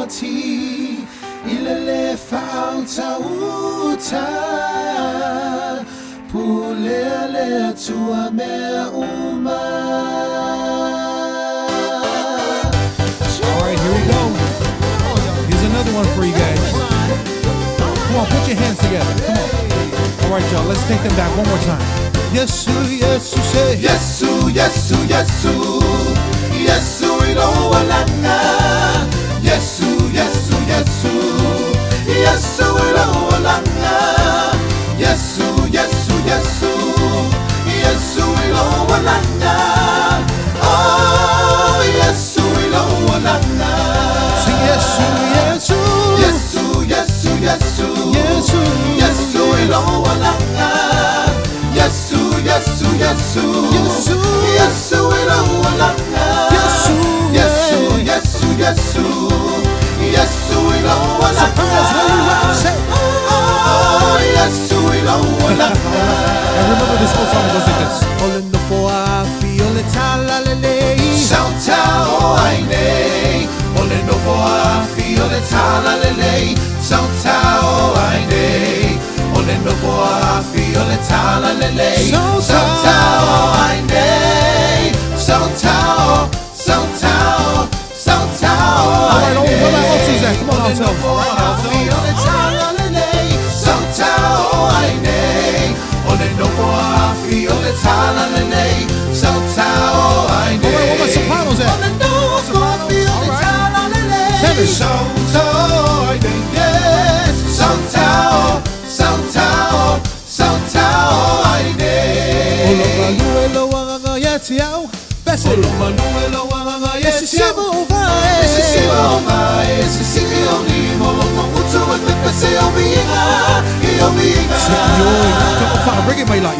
ti ilele fauta uta pulele tua me uma. Alright, here we go. Here's another one for you guys. Come on, put your hands together. Come on. Alright, y'all, let's take them back one more time. Yesu, Yesu, say Yesu, Yesu, Yesu, Yesu ilo walanga. Yesu, Yesu, Yesu, Yesu ilo walanga. Yesu, Yesu, Yesu, Yesu ilo walanga. Oh, Yesu ilo walanga. Sing Yesu, Yesu, Yesu, Yesu, Yesu, Yesu, Yesu ilo walanga. Yesu, Yesu, Yesu, Yesu, Yesu ilo walanga. Yesu, Yesu, Yesu, Yesu, Yesu ilo walanga. Oh, Yesu ilo walanga. And remember this whole song goes like this. Ole no TAUAFI, ole talalele. Sauta o aine, ole no TAUAFI, ole talalele. Sauta o aine, ole no TAUAFI, ole talalele. Sauta o aine, sauta o, sauta o, sauta o aine. Where my aunties at? Come on, Ole no TAUAFI, ole talalele. Sauta o aine, ole no TAUAFI, ole talalele. Sauta o aine. Where my sopranos at? Tenors. Olo wanga yeti au. Bese. Esse sibo vai. Come on, fire, bring it, my light.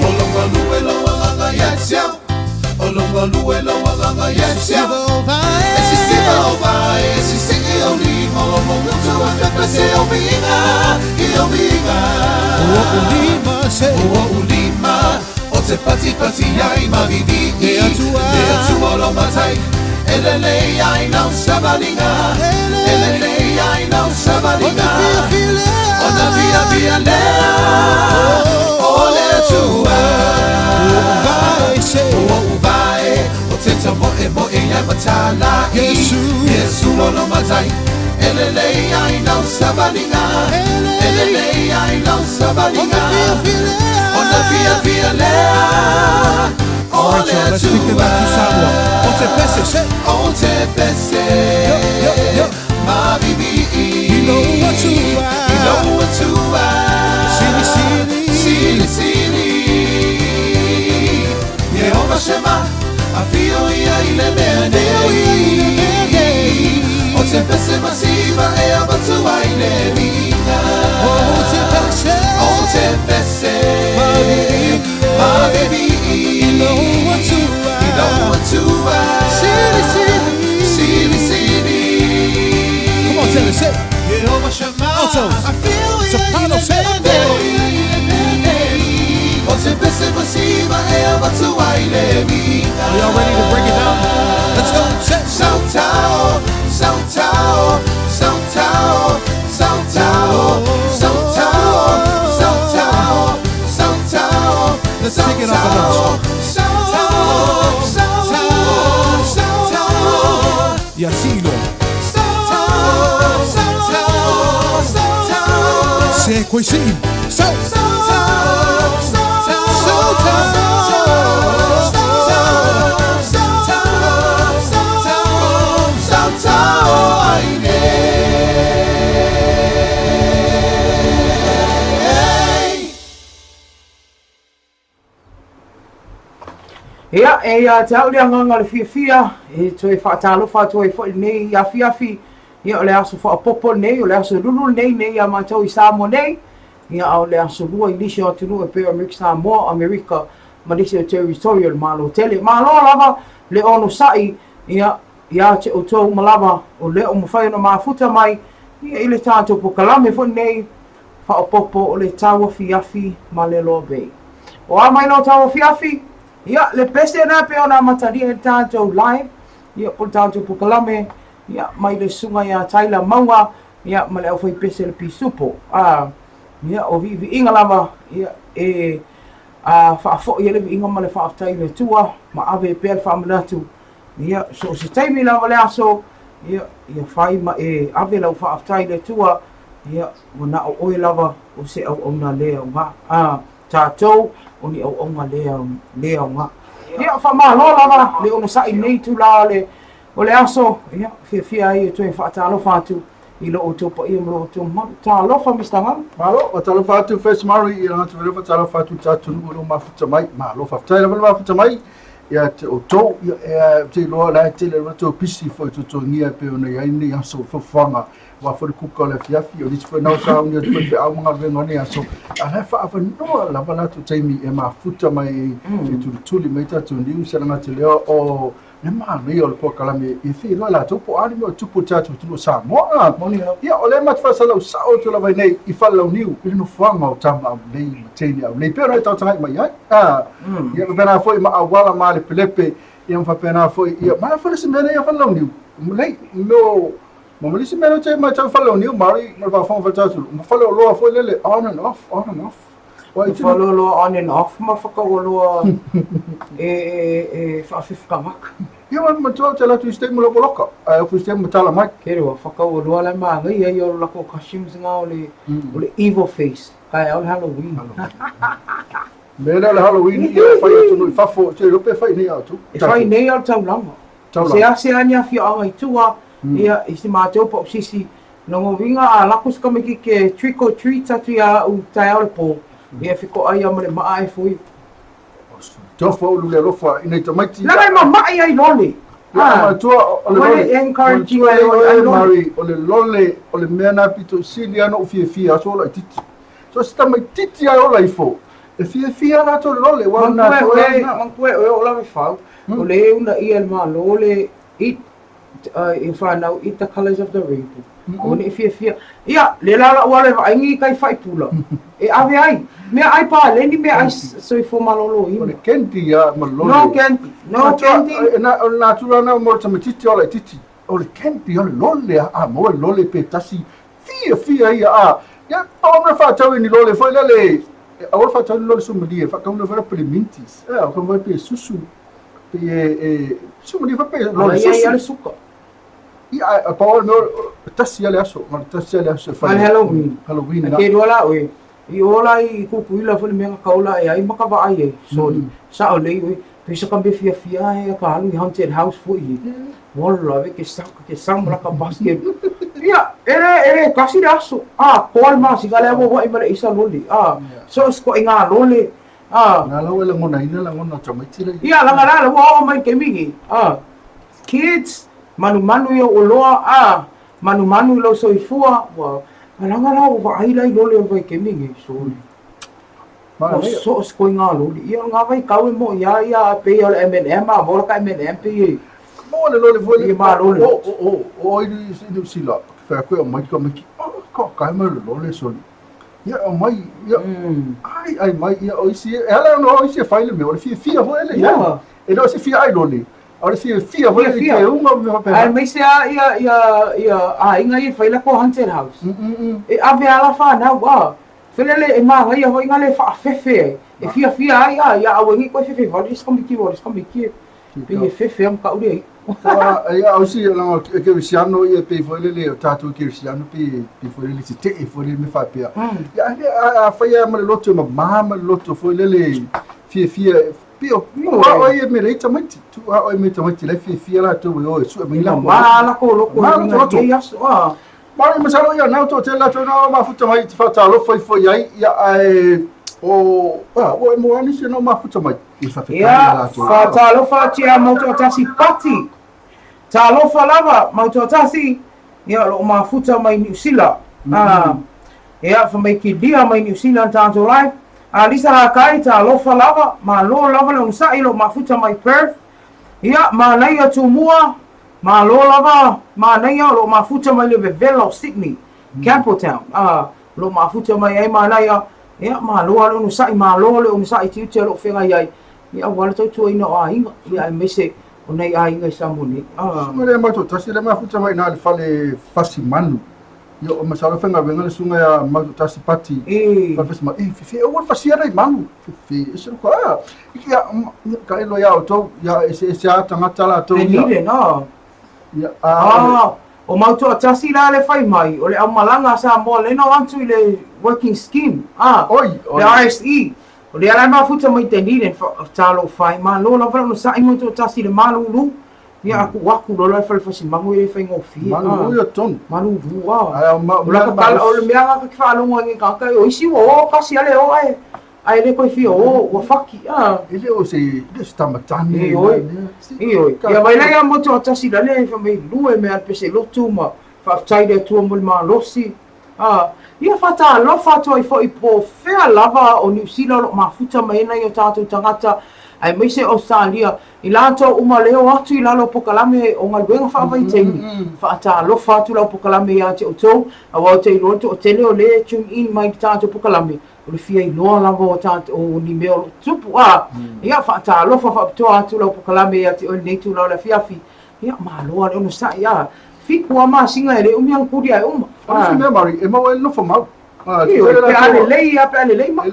Pati ai mavivi e tua lo matai elele ai não sabalinga elele ai não sabalinga ona via lea ole tua vai o tenta mo e ai matala Yesu lo matai elele ai não sabalinga elele ai não sabalinga ona via lea. Alright, y'all, let's take them back to Samoa. Onte pese. Yo. Ma bibi. Ilo atua. Sili. Yehova Shema. Afio ia ile mene. Onte pese masiva e abatua ile mina. Onte pese. Ma bibi. Ilo atua. Sili. Come on, tell us, say. Yehova Shema. Altos. Soprano, say. Are y'all ready to break it down? Let's go. Say. Let's take it off a notch. Yasilo. Say Kwesi. Ja, tau le nganga le fia e toi whaatalofa toi fo nei afiafi ia o le aso fo popo nei o le aso lulu nei ia mātou I Samoa nei ia o le aso lua I nisi o tunu e peo Amerika Samoa Amerika ma nisi o territorial malo tele malo lava le ono sai ia te o tau malava o le o mawhai no mafuta mai ia I le tātou po kalame fo nei wha o popo o le TAUAFIAFI ma le LOABAY o a mai no TAUAFIAFI ia le pese na pe ona mataria e tātou live ia po tātou po kalame ia mai le sunga ia taila maunga ia ma le au fai pese le pisupo ia o vi inga lava ia whaafo ia le vi inga ma le whaaftai le tua ma ave pe le whaamanatu ia so se taimi lava le aso ia whai ma ave lau whaaftai le tua ia wana o oe lava o se au ona lea unga tātou o ni au onga lea unga ia whamalo lava le ona sai nei tu la o le aso ia fia ai e whaatalofa atu i lo Oketopa ia mo lo Oketopa talofa mistanga malo o talofa atu first mari i ranga tu talofa atu tatu no mafuta mai malo fafuta la mafuta mai ia te o to ia te lo la te le to pisi fo to ngia pe ona ia ni aso fo fanga wa fo ku ko le fiafi o dis fo na sa ni to pe au mga vengo ni aso ala fa fa no la bala tu taimi e mafuta mai te tuli mai tatu ndi usala nga te leo o ne ma me o po kala me e fi la to po ani mo tupu tatu tu sa mo ia o le mat fa sa lo sa o to la vai nei I fa lo niu I no fanga o tama nei teni au nei pero ta tanga mai ia bena foi ma awala ma le pelepe ia fa pena foi ia ma fa se mena ia fa lo niu nei no mo le se mena te ma ta fa lo niu mari ma fa fa tatu ma fa lo foi le on and off Follow on and off ma whakawaloa whaafifkamak. Ia ma tua te latu I stei mo loko loka, fu stei mo tala mai. Kere wa whakawaloa lai maa ngai ai o lako costumes ngā o le evil face, kai au le Halloween. Mena le Halloween ia whai atu no I whafo, te rope whai nei atu. E whai nei au taulanga. Se ase ania fia anga I tua, ia I se māteo pa sisi, nongo winga a lako skamiki ke trick or treat atu ia u tai au le pō. Ia whiko ai amare maa e fui. Tofo ulu le lofa I nei tamaiti. Langai ma mai ai lole. Ma tua o le lole. Encouraging ai lole. O le lole, o le mea na pito sili ano fie fie aso la titi. So sta mai titi ai ola ifo. E fie fie ana to le lole. Mankue o la me fau. O le una ia ma lole it in whanau it the colours of the rainbow. O ne fia fia. Ia, le lala wale wa ingi kai whai pula. E ave ai. Mea ai pa, leni mea ai soi fo malolo ima. O le kenti ia malolo. No kenti. No kenti. Na tura na mo tama titi o le titi. O le kenti o le lole a mo le lole pe tasi. Fia fia ia a. Ia, o me fa tau ni lole foi lele. A o fa tau ni lole sumali. Fa kauna vera pe mintis. E, o kama pe susu. Pe sumali fa pe lole susu. Ia le suka. Ia, a paul no tasi ale aso. Tasi ale aso. Al Halloween. Halloween. Ke dola oe. I ola I kukuila fo le mea kaula e ai maka wa ai e. Sorry. Sa o lei oe. Pisa kambe fia fia e ka halu I haunted house fo I. Wala ve ke sang raka basket. Ia, ere kasi aso. Paul ma sigale amo wa I isa loli. So sko inga loli. Na la wala ngona ina la ngona tamaiti le. Ia la ngara wa mai ke mingi. Kids manu yo oloa manu lo soifua wa malanga wa ai lai lole o vai ke mingi so so sko inga loli ia nga vai kau mo ia pe o M&M ma vola ka M&M pe mo le lole foi ma lole o I sila fa ko mai ko ka mo le lole so ia o mai ia ai mai ia o isi ela no isi fa le me o fia ho ele ia e no se fia ai lole Ora fia vai te uma me pa. Ai mais ia inga ia faila ko haunted house. E ave ala fa na wa. Felele e ma ia ho inga le fa fefe. E fia ai ia awengi ko fefe vale skomiki. Pe fefe am ka uri. Ia o si la ke Cristiano ia pe folele o tatu Cristiano pe folele si te folele me fa pe. Ia fa ia ma loto ma loto folele fia Pio, oi me leita muito. Tu oi me tamati le fia la tu oi su me la. Mala ko loko. Ia so. Mari masalo ia na to tela to na ma futa mai fa talo foi ai ia o mo ani se no ma futa mai. Ia fa talo fa ti a moto tasi pati. Talo fa lava moto tasi ia lo ma futa mai New Zealand. Ia fa mai ki dia mai New Zealand tanto live. Alisa hakai ta lofa lava ma lo lava le usa ilo mafuta mai Perth ia ma nei atumua ma lo lava ma nei lo mafuta mai le Velo Sydney Campbelltown lo mafuta mai ai ma nei ia ma lo le usa ma lo le usa I tiu lo fenga ia ia wala tu ino a inga ia mese o nei ainga sa moni Mele ma to tasi le ma futa mai na le fale fasi manu. Yo ma sala fenga venga le sunga ya ma to tasi pati. Fa fesi ma fi o fasi era manu. Fi isu ko ya ka elo ya to ya ese tangata la to. Ni no. Ya o mauto tasi la le fai mai o le amalanga sa mo le no antu le working scheme. Oi. Le RSE. O le ala ma futa mai te ni le talo fai ma lo la no sa imo to tasi le malulu. Ya aku waku lo la fal fasi mangu e fai ngofi. Manu yo ton. Manu wa. Ma la ka o le mea ka fa lo ngi ka ka o isi o kasi ale o ai le ko fi o faki ele o se stamatani. Ya vai la ya mo to tasi la le fa mai lu e me al pese lo tu ma fa tai de tu mo ma losi. Ia fata lo fato i fo i po fea lava o New Zealand lo mafuta mai na yo tatu tangata ai mai se Australia i lato uma leo atu i lalo pokalame o ngalwenga fa vai te fata lo fatu lo pokalame ya te oto a wa te lo to tele o le tune in mai tatu pokalame o le fia i loa lava o tatu o ni me o tupu ia fata lo fa to atu lo pokalame ya te o nei tu lo la fiafi ia ma lo o sa ia fiku ama singa ele umiang kuri ai uma Ona me mari e mau no fomau. Pe ale lei ma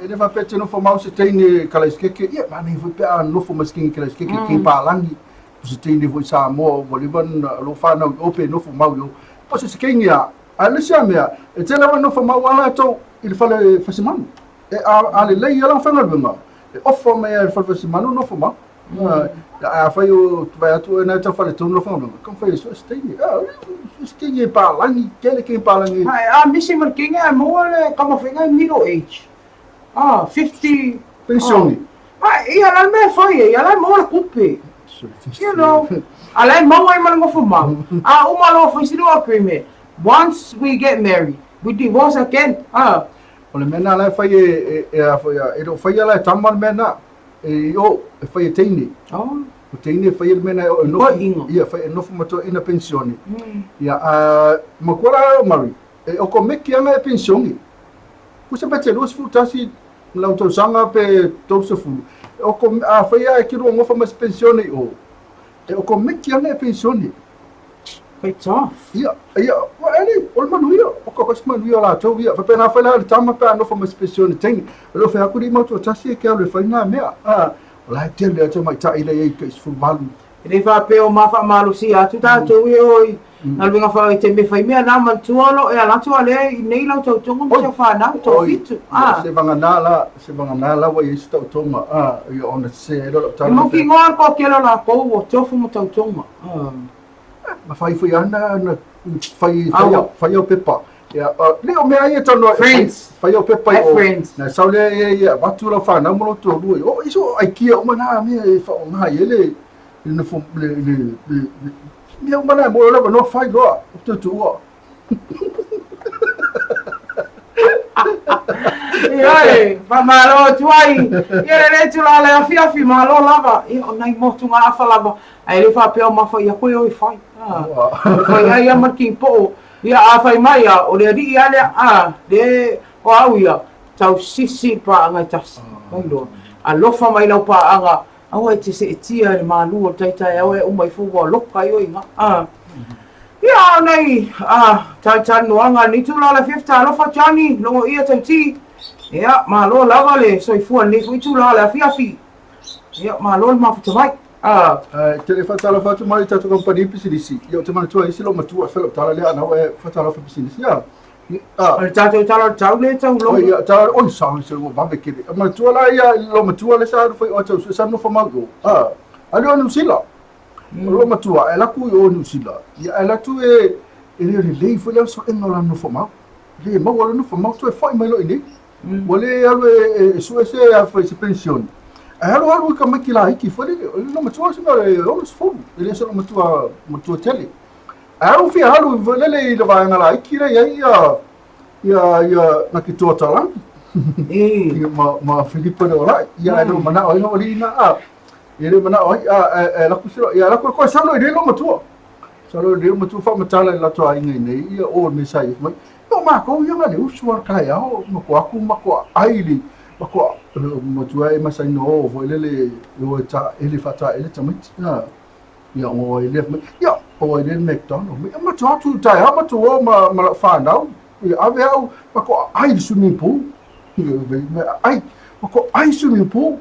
ele va pete no fomau se teine kala skeke ia mani fu pe no fomau skeke kala skeke ke palangi se teine vo sa mo bolivan lo fa no ope no fomau yo po se skenya ale sia mea e tele no fomau ala to il fale fasimanu e ale lei ala fa no bema e ofo me il fale fasimanu no fomau a fai o vai atu na ta fale tu no fomau como foi isso steine skenge palangi kele ke palangi misi markinga mo le kama finga middle age 50 pensioni ia la me foi ia la mo le kupe you know ala mo ai mal ngofo ma uma lo foi sido agreement once we get married we divorce again ole mena la fai e do fai la tamman mena o fai teini o teine fai mena no ia fai no fumato ina pensioni ia makora mari o komeki anga pensioni kusa pete los futasi la autosanga pe tosofu o kom fai ki ro ngofa mas pensioni o komeki anga pensioni it's off ia ali ol manuio o ko manuio la to ia fa pena fai la tama pe no fumas pensioni teini lo fa ku di moto tasi ke le fai na mea la tele to mai ta ile e ke fu valu ele fa pe o mafa malusi atu ta to oi na luenga fa te me fai mea na man tuolo e ala to ale nei la to tongo mo fa na to fitu se vanga nala wa i sta toma yo ona se lo ta mo ki ngor ko ke lo la ko o to fu mo to tonga ma fai ana na fai o pepa ya leo me ai to no friends fai o pepa friends na saule ya batu lo fa na mo to lu o iso ai ki o mana me fa o ma ele no fu le me o mana mo lo no fai lo to o Ia fa malo tuai ia le tu la le fiafi malo lava ia nai mo tu nga fa lava ai le fa pe o ma fa ia ko i fai fa ia marking po ia a fai mai o le ri ia le de o au ia tau sisi pa nga tas mai lo a lo fa mai lo pa anga au e te se tia le malu o tai au e o mai fu o lo kai o inga ia nei ta noanga ni tu la le fifta lo fa chani lo ia ti ia ma lo lava le so fu ni fu tu la le fiafi ia ma lo ma fu mai te fa tala fa tu mai ta tu company pisidisi io te man tu isi lo matua fa tala le ana e fa tala fa pisidisi ia tala tau le tau lo ia tala on sa se go va vekele ma tu la ia lo matua le sa fa o tu sa no fa mago ali onu sila lo matua ela ku o nu sila ia ela tu e le foi le so en la no fa ma le ma wo no fa ma tu e foi mai lo ini wole alu e su ese a foi se pensione alu ka makila iki foi no matua se o so ele so matua tele alu fi alu le va ngala iki re ia na ki to talang ma Filipe de ora ia no mana o no rina ele mana o la kusiro ia la ko sa lo lo matua salo le matua fa matala la to ai nei ia o me sai mai no ma ko ia le usua kai ao ma ko aku ma ko aili Ako matua e masai no vo ele o ta ele fata ele tamit ya o ele ya o ele McDonald me matua tu tai ha matua ma fa now ya ave au ako ai swimming pool ai ako ai swimming pool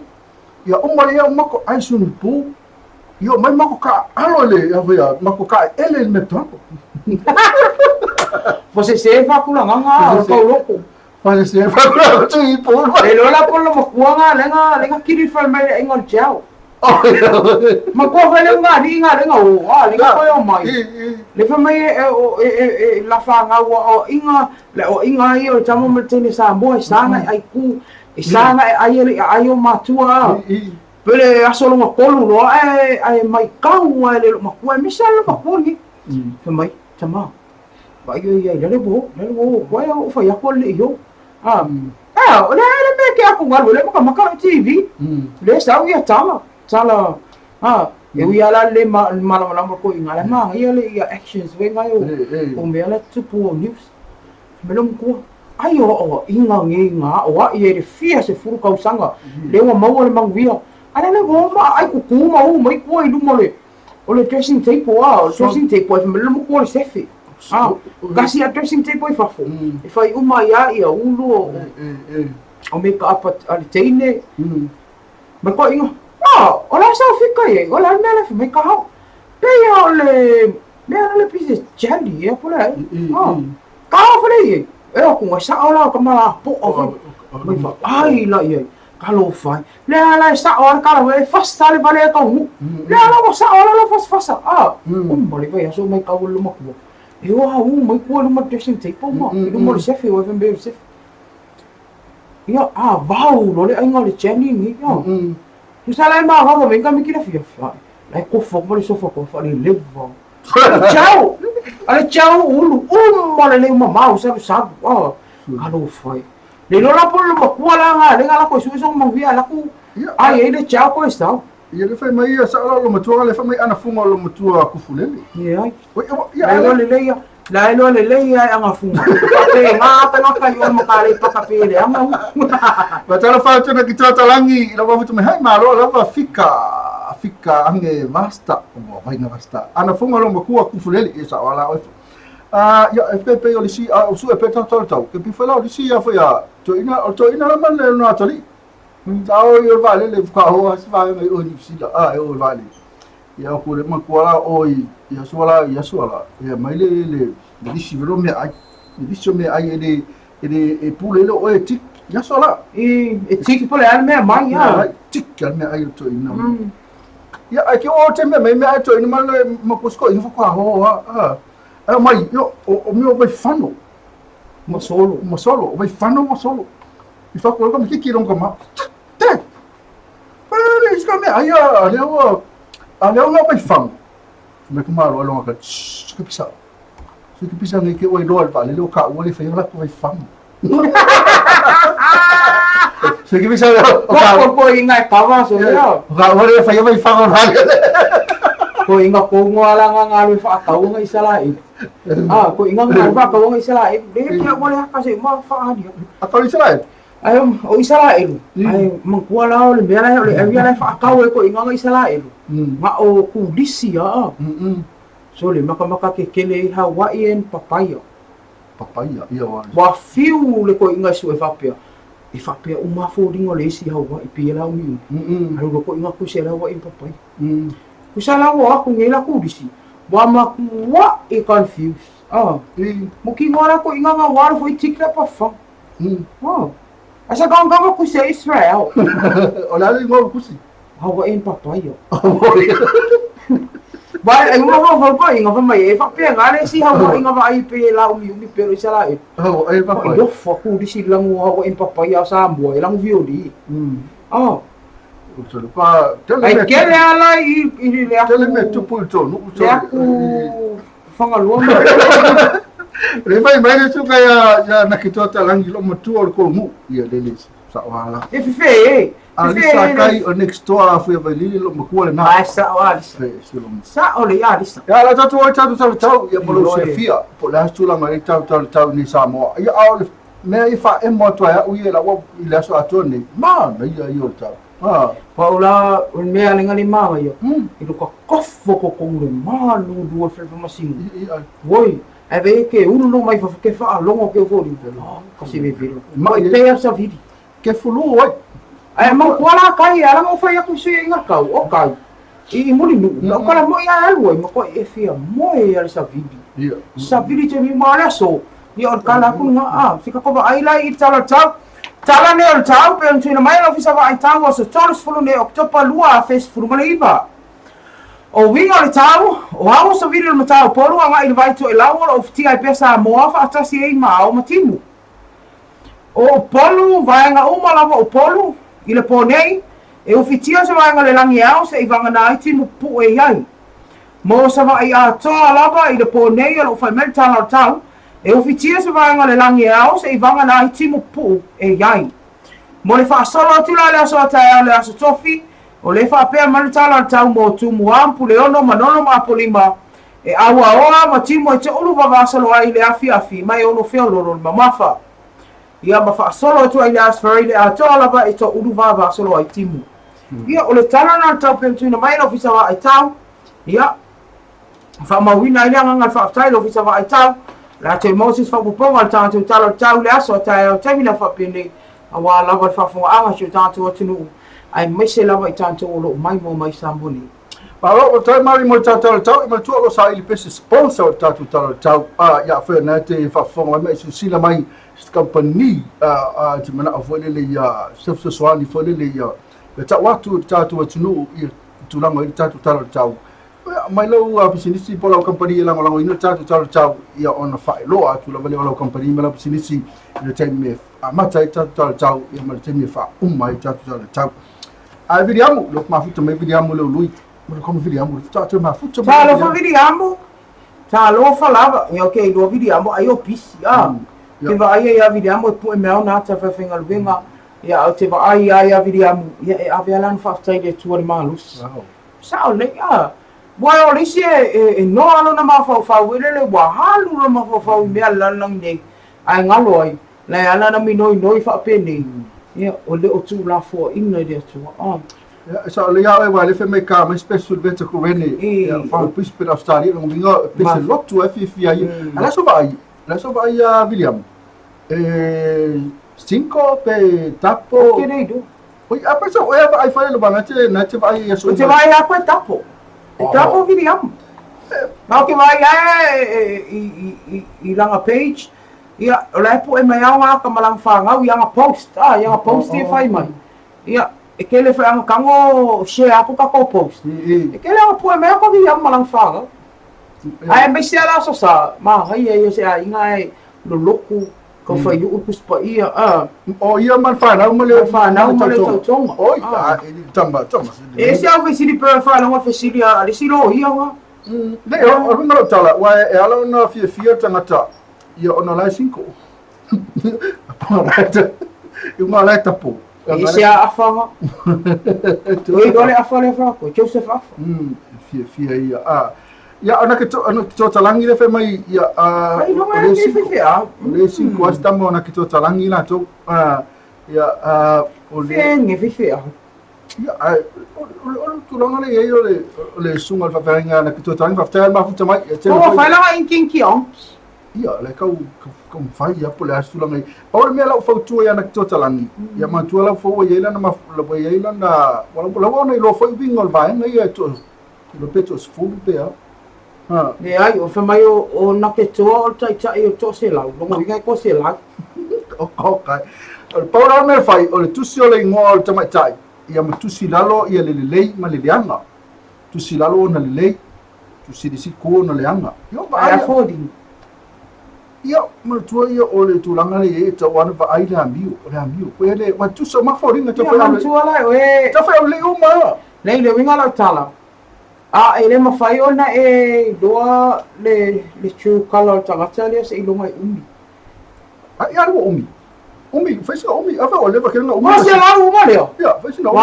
ya o mari ya mako ai swimming pool yo mai mako ka alo le ave ya mako ka ele McDonald Você se fa kula nga ko loko. Mas se fa kula tu i pool. E lola polo mo kuanga lenga kiri fa mai engol chao. Ma ko fa lenga lenga o lenga ko yo mai. Le fa mai la fa nga o inga i o tamo me tene sa mo sana ai ku sana ai o matua. Pele asolo mo kolu no ai mai kau ai le mo ku mi sala mo poni. Fa mai tama. Ba yo le bo kwa yo fa ya ko le yo. Olha me que aku ngal le maka TV. Le sa ya tala. Eu ia lá le malam ko ingala ma ia le actions we ngai o me ala tupu news. Melom ko ayo inga o ia le fia se furu kau sanga. Le wa mau le mangwia. Ala le bo ma ai ku ma o mai ko i lumole. O le dressing tape dressing tape melom ko le sefi. Kasi a dressing tape foi fafo. E fai uma ia ulu o make up ali teine. Mas ko inga. Olha só fica aí. Olha nela foi make up. Pei le pise jelly é por aí. Kau falei. Eu com essa aula como lá po. Ai lá ia. Kalau fai. Le sa ora kalau e fasta le vale kau. Le ala sa ora la fasta. Boleh vai so mai kau lu mak. Eu mai ko lu mak dressing tape ma. Lu mo chef eu vem ver chef. Ya bau lo le ainga le jelly ni. Tu salah ma ho me kami kira fia. Lai ko fo mo le sofa ko fa le levo. Ciao. Ale ciao ulu. Mo le mama sabe. Kalau fai. Le lola polo mo kuala nga le ngala ko suso mo via la ku. Ai ele ciao ko está. Ia le fai mai sa lo matua le fai mai ana funga lo matua ku fulele. Ia. Ya lo le leia anga funga. Te ngata ngaka yo mo kale pakapele anga. Batala fa tuna kita talangi la wa tu me hai malo la va fika ange vasta mo vai na vasta. Ana funga lo makua ku fulele isa wala o. Ya pepe o lisi o su pepe tau ke pifala o lisi ya foi a to ina la man le no atali. Tao yo vale le ka ho as va mai o ni sida yo vale. Ya ko le makuala oi ya suala ya mai le lisi vero me ai lisi me ai ele pule le o etik ya sola etik pule al me mai ya tik al me ai to ina. Ya ai ke o te me ai to ina mal makusko ina fa ho mai yo o meu vai fano masolo vai fano masolo e fa ko como que não como te para isso como aí olha o vai fano me como lo que que pisa nem que o idol vale lo ka o le fa lá vai fano se que pisa ko inga kawa so ya ga o le fa vai fano vale ko inga ko ngala nga fa tau nga isala ko inga nga fa nga isala de que boleh kasi ma fa dia atau Israel ay o Israel ay mangkuala o le bela o le avia fa kau ko inga nga Israel ma o kudisi ya so le maka ke kele Hawaiian papaya ia wa fiu le ko inga su e fapia uma fo dingo le si Hawaii pela mi alu ko inga ku se Hawaii papaya kusala wa aku ngela ku disi wa makua e confused muki ngora ko inga nga war foi tikla pa fa asa ganga ku se Israel olha ali ngor ku si Hawaii papaya ba ai mo ko inga fa mai e fa pe ngale si Hawaii inga va ai pe la umi pero isala Hawaii papaya yo fa ku disi lang Hawaii papaya sa mo lang violi ai kele ala i le aku tele me tupu to no le aku fanga luoma le mai le suka ya na kitota langi lo matu o ko mu ia le sa wala e fe ali sa kai o next door fu vai li lo mo le na sa wala sa o le ya lisa ya la tatu ya bolo se fia po la stula mai tau ni sa mo ia me I fa e mo to ya u ye la wa I la so atone ma na ia I o tau Paula me alinga ni mama yo I luka kofo ko le ma lu fe masing woi e ve ke unu no mai fa ke fa longo ke fo ko si me viro ma I te sa vidi ke fulu wai ai ma kwala kai ala mo fa ya ku se inga kau o kai I muli nu no kala mo ya alwo mo ko e fia mo e ala sa vidi sa vidi te mi mala so ni or kala ku nga fika ko ba ai lai I tala ne o tau pe ntuna mai ofisa wa I tau so toros fulu ne Oketopa lua fes fulu maliva o winga le tau o hawo so vidi le tau polu anga I vai to elawo o fiti ai pesa mo afa atasi e ma o matimu o polu vai nga uma lava o polu I le ponei e ufitia se vai nga le langi au se I vanga na I timu pu e iai mo sa vai a toa lava I le ponei o fai mel tau e ufitia se vai nga le langi au se I vanga na I timu pu e iai mo le fa solo tula le aso tai le aso tofi o le fa pe mal tau mo tu mo ampu le ono manono ma polima e awa oa ma timu e te ulu va solo ai le afi mai ono fe loro ma mafa ia ma fa solo tu ai le asfari le ato lava e to ulu va solo ai timu ia o le tala na tau pe tu na mai no ofisa wa ai tau ia fa ma wina ile nga fa tai lo ofisa wa ai tau la te Moses fa poponga al tau le aso tai o te mina fa pene awa lava fa fo anga shu tatu tunu ai mese lava I tanto lo mai mo mai samboni Palo o tai mari mo tau ma tu o sa I pese sponsor tatu tau ya fe na te fa fo mai sila mai company te mana o le ya self swali fo le ya le tatu tunu I tulanga I tatu tau mai lo business pola company la ngolo ino tatu tau ya on fa lo atu la vale lo company mala business le time mata tatu tau ya mal time fa mai tatu tau ai vidiamo lo mafuta mai vidiamo lo lui mo come vidiamo tatu mafuta ta lo fa vidiamo ta lo fa lava e okay lo vidiamo ai o pisi ke va ai ya vidiamo e pu me ona ta fa finga luenga ya o te va ai ya vidiamo ya e avelan fa tai de tu malus sao le Boa o lisi e no alo na mafau wile le wa halu na mafau me ala lang nei ai ngalo ai la ala na minoi fa pene ia o le o tu la fo ina de tu so le ya wa le fe me ka me special vete ko rene ya fa pis per Australia no mingo pese lot tu FFI ai ala so vai a William 5 pe tapo que nei do oi a pessoa oi vai fa le bana te vai a so te vai a ko tapo tapo vidiam ma ke vai I langa page ia la po e mai anga ka malang fanga ia nga post e fai mai ia e ke le fa anga kango share ko ka post e ke le po e mai ka vidiam malang fanga ai me se ala so sa ma hai se inga lo loku ko fa yu upus pa ia o ia man fa na mo le tonga oi tamba e se au vesi di per fa na fa si dia ali si lo ia nga le o no tala wa e ala no fia tangata ia ona la 5 eu ma la tapo e se a fa oi dole a fa le fa ko Joseph afa fia ia ya ona ke to talangi le fe mai ya ai no mai le 5 hasta mo ona ke to talangi la to ya o le fe ya tu longa le sunga fa venga na ke to talangi fa tel ma futa mai o fa la in kinki on ya le ka fai ya po le asu longa o me la fa tu ya na ke to talangi ya ma tu la fo ya na ma la bo ya na wala wala lo fo bingol va ya to lo petos fu pe ya ne ai o fa mai o na ke toa o tai o to se lau longa vinga ko se lau o kai o paura me fai o le tusi o le ngoa o tamai tai ia ma tusi lalo ia le lei ma le leanga tusi lalo na le lei tusi disi ko na le anga yo ba ai fodi ia ma tua ia o le tulanga le e ta wana va ai le amiu ko ele wa tuso ma fodi na ta fa tua la e ta fa le uma nei le winga la tala ele mawhai ona e loa le true color tangata lea se ilonga I umi. Ai aru umi. Umi, whaisi na umi, awa o lewa kena umi. Wa se lau uma leo? Ia, whaisi na umi.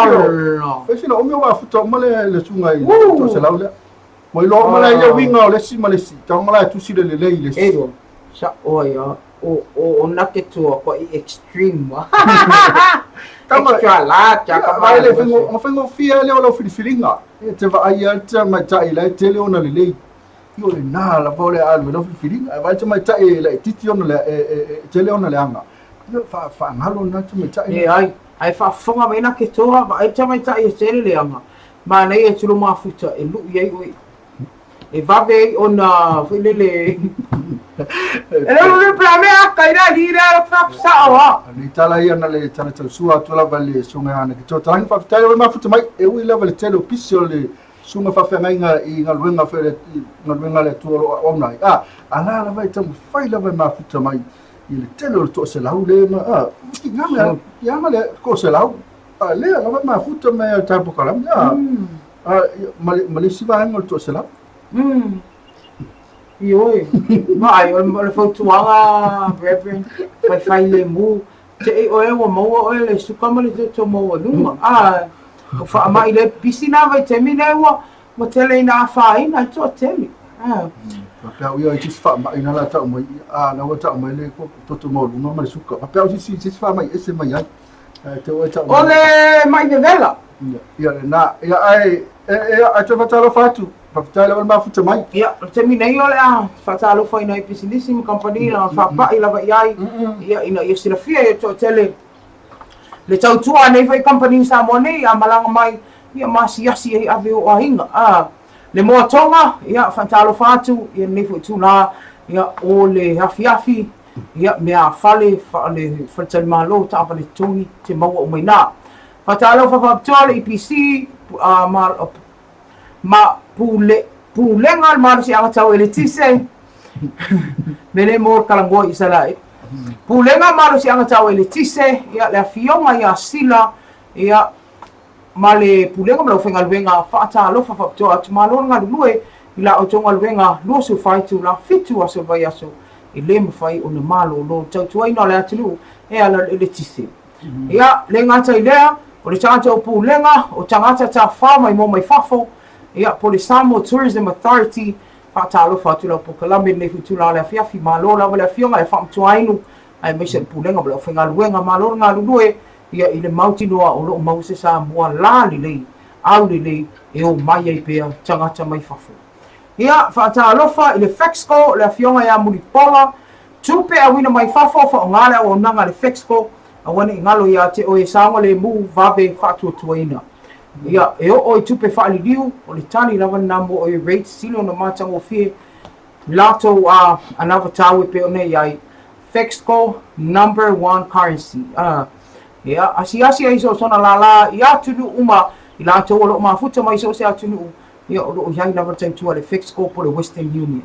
Whaisi na umi wa futa uma le sunga I to se lau lea. Mo ilo uma le ia winga o lesi ma lesi. Ta uma le tusi le lei lesi. Edo, sa oa ia. o na ke tua ko extreme extra large ka mai le fengo fia le o filifilinga te va ai te mai tai le te le ona le io le na la vole al lo filifilinga vai te mai tai le titi ona le te le ona le anga io fa ngalo na te mai tai ai fa fonga mai na ke tua vai te mai tai te le anga ma nei e tulu mafuta e lu ye oi e vave ona filele ele plame a kaira dira fa sawa ni tala ia na le tala sua tola vale sunga ana ki to tang fa tai ma futa mai e ui level tele pisio le sunga fa fenga i ngaluenga fele ngaluenga le tuolo ona ala la vai tam fai la vai ma futa mai i le tele to se lau le ma ki ngama ya ma le ko se lau le la vai ma futa me ta pokalam ya ma si va ngol to se lau Ioi, mai o fo tuanga reverend fai le mu te e oe wa mo o le sukama le to mo luma o fa mai le pisina vai te mine wa tele na fa ina to tele papel ia i fa mai na la ta mo na wa ta mo le ko to mo luma ma suka papel si fa mai ese mai ai te o ta ole mai de vela ia na ia ai e te fatalo fatu Papatala wala mafuta mai. Ia, te mina i ole fatalo foi na pisinissimo company na fa pa ila va iai. Ia ina ia sila fia e to tele. Le tau tua nei foi company sa mo nei a malanga mai ia masiasi e ave o hinga. Le mo tonga ia fatalo fatu ia nei foi tuna ia o le hafiafi ia mea fale fa le fatal malo ta fa le tungi te mau o mai na. Fatalo fa tole IPC ma pulenga maru si anga tau ele tise mele mor kalango isalai pulenga maru si anga tau ele tise ia le fionga ia sila ia male pulenga mala fenga luenga fata lo fa to atmalo nga lue ila o tonga luenga lo su fai tu la fitu aso vai aso ile mo fai ona malo lo tau tuai no le atlu e ala ele tise ia le ngata ilea o le tangata o pulenga o tangata ta fa mai mo mai fafo ia po le Samo Tourism Authority fatalo fatula po kalambe le futula le fiafi malo la le fionga e fam tuainu ai me se pulenga bla fenga luenga malo nga lue ia ile mautinoa o lo mause sa mo la le au le e o mai ai pe tangata mai fafu ia fatalo fa ile Fexco le fionga ya mulipola tupe a wina mai fafo fa ngala o nanga le Fexco a wani ngalo ya te o e sanga le mu vave fatu tuaina ia e o tupe fa'ali liu o le tali lava namo o rate silo na matang o fie lato another tawe pe one ai Fexco #1 currency ia asi ai so sona lala ia tulu uma i lato o lo mafuta mai so se atulu ia o lo yai lava tang tu le Fexco po le Western Union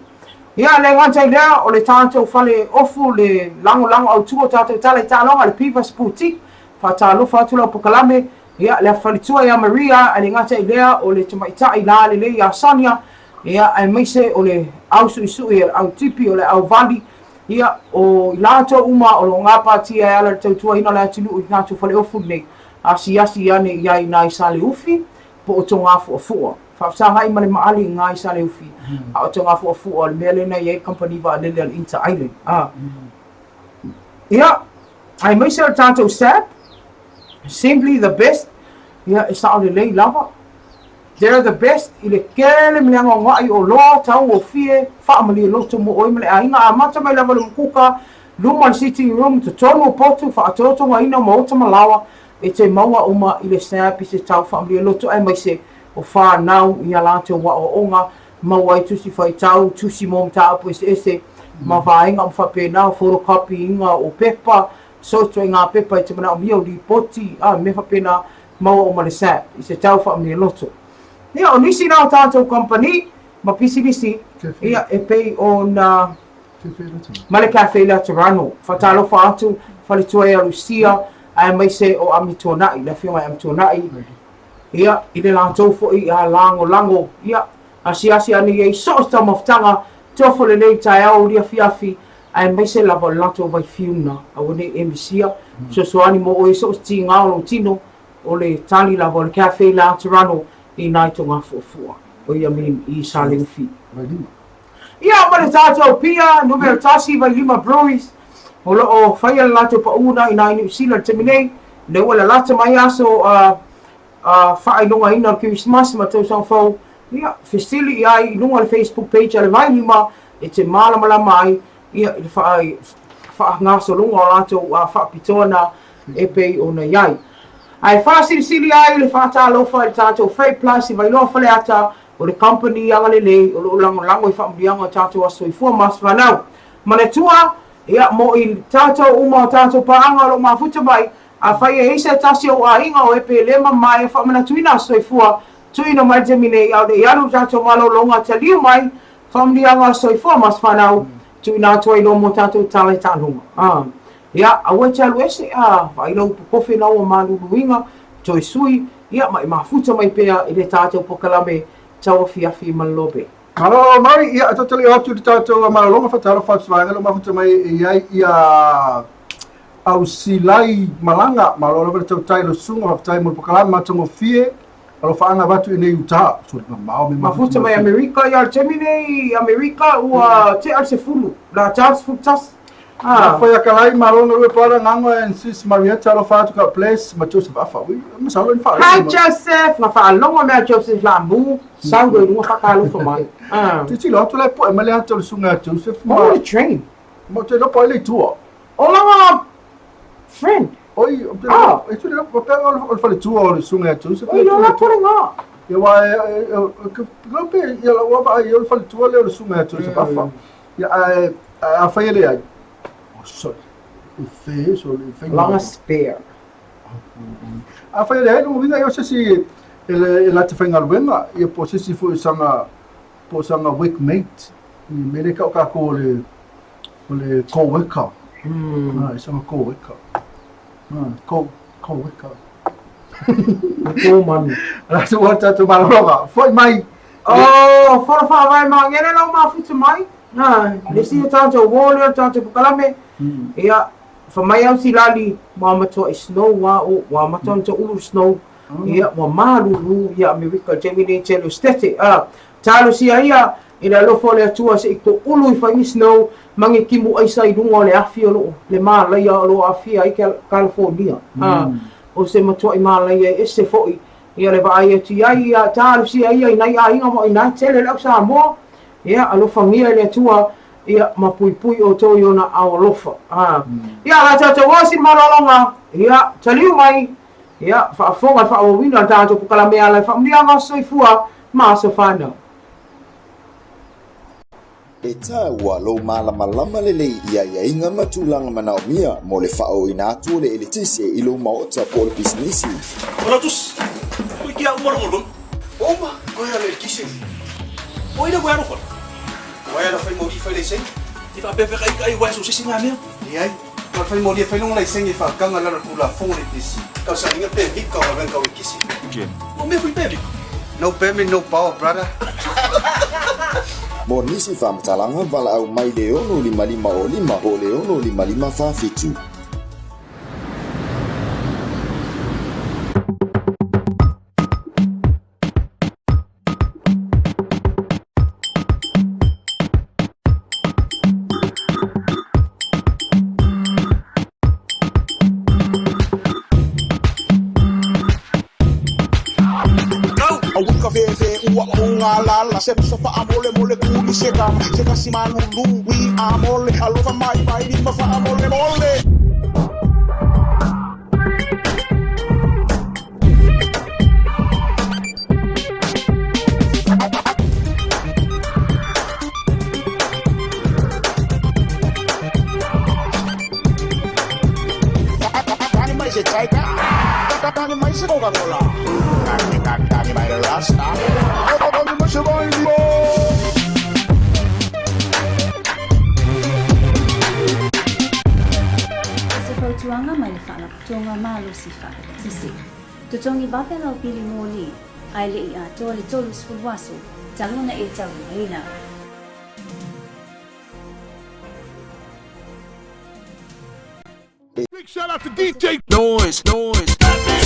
ia le ngata ia o le tanto fale ofu le lango au tuo tato tale talonga le Pivas Boutique fa talo fatula po kalame ia le falitua ia Maria ale ngata ilea o le tamaita ila le ia Sonia ia ai meise o le au su ia au tipi o le au vali ia o lato uma o lo ngapa tia ala tautua ina la tulu ina tu fale ofu nei asi ane ia ina sale ufi po o tonga fu fa sanga i male maali ngai sale ufi o tonga fu o le mele na ia company va le Inter Island ia ai meise o tanto set simply the best ia e sa le lei lava they're the best ile kele mlianga ngai o loa tau o fie fa amali loto mo oi mele ainga amata mai lava le kuka luma sitting room to tono potu fa atoto ngai no mo tama lawa e te maua uma ile sapi se tau fa amali loto ai mai se o fa nau ia lato wa o onga maua i tusi fai tau tusi mo mta apu ese ma vainga mfa pe nau photocopy inga o pepa so to nga pepa te mana mio di poti me fa pena mau o malesa i se tau fa mi loto ia o nisi na tanto company ma pisinisi ia e pei ona male cafe la Toronto fa talo fa atu fa le toia Lucia ai mai se o amitona i la fiona amitona ia ile la tofo i a lango ia asi ani e so sta moftanga tofo le nei tai au ria fiafi ai mai se la volato vai fiuna a wone emisia so ani mo o so tinga o tino o le tali la vol cafe la Toronto i nai tonga fofua o ia min i saling fi ia ma le tato pia numero tasi vai lima breweries o lo fai la lato pa una ina New Zealand temine le wala lato mai aso fai longa ina Christmas ma tau sang fau ia fesili ai lunga le Facebook page ale vai lima e te mala mai ia fai ngaso lunga o lato fa pitona e pei ona iai ai fa sili ai le fa ta lo fa tato fai plus vai lo fa le ata o le company anga le o lo lango i fa mbianga tato aso i fu mas vanau ma le tua ia mo i tato uma tato pa anga lo mafuta mai a fai e isa tasi o ainga o e pe le mai fa mana tuina aso i fu tuina mai temine au de yaru tato malo longa taliu mai fa mbianga aso i fu mas vanau tuina toi lo mo tato tale talunga ia aua talu ese vai lo kofe na o maluluinga toi sui ia mai mafuta mai pea i le tato pokalame TAUAFIAFI LOABAY. Halo, mari ia totally up to the tato malonga fatalo fatsvanga lo mafuta mai ia au silai malanga malolo ver tau tai lo sunga of time mo pokalame matongo fie alo faanga watu ine uta so mau me mafuta mai America ia temine America ua te arse fulu la chance futas foi aquela aí marona eu para não é sis Marietta alo fatu ka place ma Joseph afa we mas alo fa Hi Joseph na fa longa me Joseph lambu sangue no fa kalo fa mai ti lo tu le po ma le ato sunga Joseph mo le train mo te lo po le tuo ola friend oi e tu le po pe o fa le tuo le sunga Joseph oi lo la porenga eu eu pe eu va eu fa le tuo le sunga Joseph afa a fa ele aí sorry fez ou fez longa spare a fa ele não vinha eu sei se ele te faz algo e por se foi sanga workmate e me ka ko le co-worker sanga co-worker co-worker ko man la tu volta tu maloroga foi mai fora fa vai ma ngene lo ma futu mai le si tanto vole tanto kalame ia fa mai au silali ma mato snow wa mato to ulu snow ia wa malu ia America Gemini telo stete talo si ia ina lo fole atua se ko ulu i fa snow mangi kimu ai sai dungo le afi lo le mala ia lo afi ai California o se mato i mala ia e se foi ia le vai ti ia talo si ia nai ainga mo ina tele lo sa mo ia alo fangia le atua ia mapui o to yona au lofa ia la tata wasi marolonga ia taliu mai ia fa fonga fa o wina tato kala me ala fa mdia nga soifua ma so fana e taua lo malama lele ia inga matulanga manaumia mo le fao ina atu le elitisi i lo maota po le business ora tus o kia umorolo oma ko ya le kisi o ina bueno ko Why are the family facing? If I prefer I was using a meal. Yeah, but family feeling like saying if I can't allow to phone it this. Because I think a baby come and go with kissing. No, me baby. No baby, no power, brother. Mornisi fam talanga vala au mai leo no lima o lima o leo no lima fa fitu. La se fa amole mole kuli seka si Lulu we amole alova mai vai di ma fa amole mole Tani mai se chaika tani mai se Coca-Cola tani mai rasta Se fautuanga mai le whana putonga malo si whaka tisi. Tutongi wape lau pili ngoli, ai le i a toa le tolu sfuwaso, taluna e tau reina. Big shout out to DJ Noise.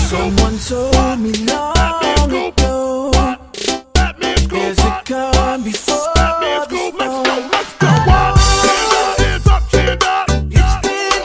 Someone told me long ago there's a calm before the storm. Hands up, stand up. It's been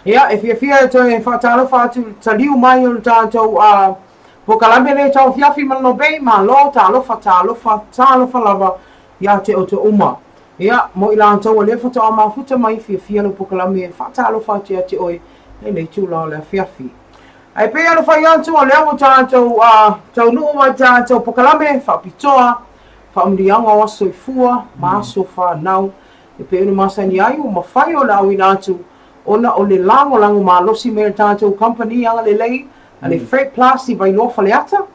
Ia, e fia toi whaatalofa atu taliu mai o tātou po kalame le tauafiafi ma LOABAY ma lo talofa lava ia te o te uma. Ia, mo i lātou o le whatoa mafuta mai fia lo po kalame whaatalofa atu te oi e nei tūla o le fiafi. Ai pe alo whai atu o lea mo tātou tau nuu mai tātou po kalame whapitoa whaamrianga o soifua ma aso whanau e pe unu masani ai o mawhai o la au atu ona o le lango malosi me tātou company anga le lei ale Freight Plus I vai loa faleata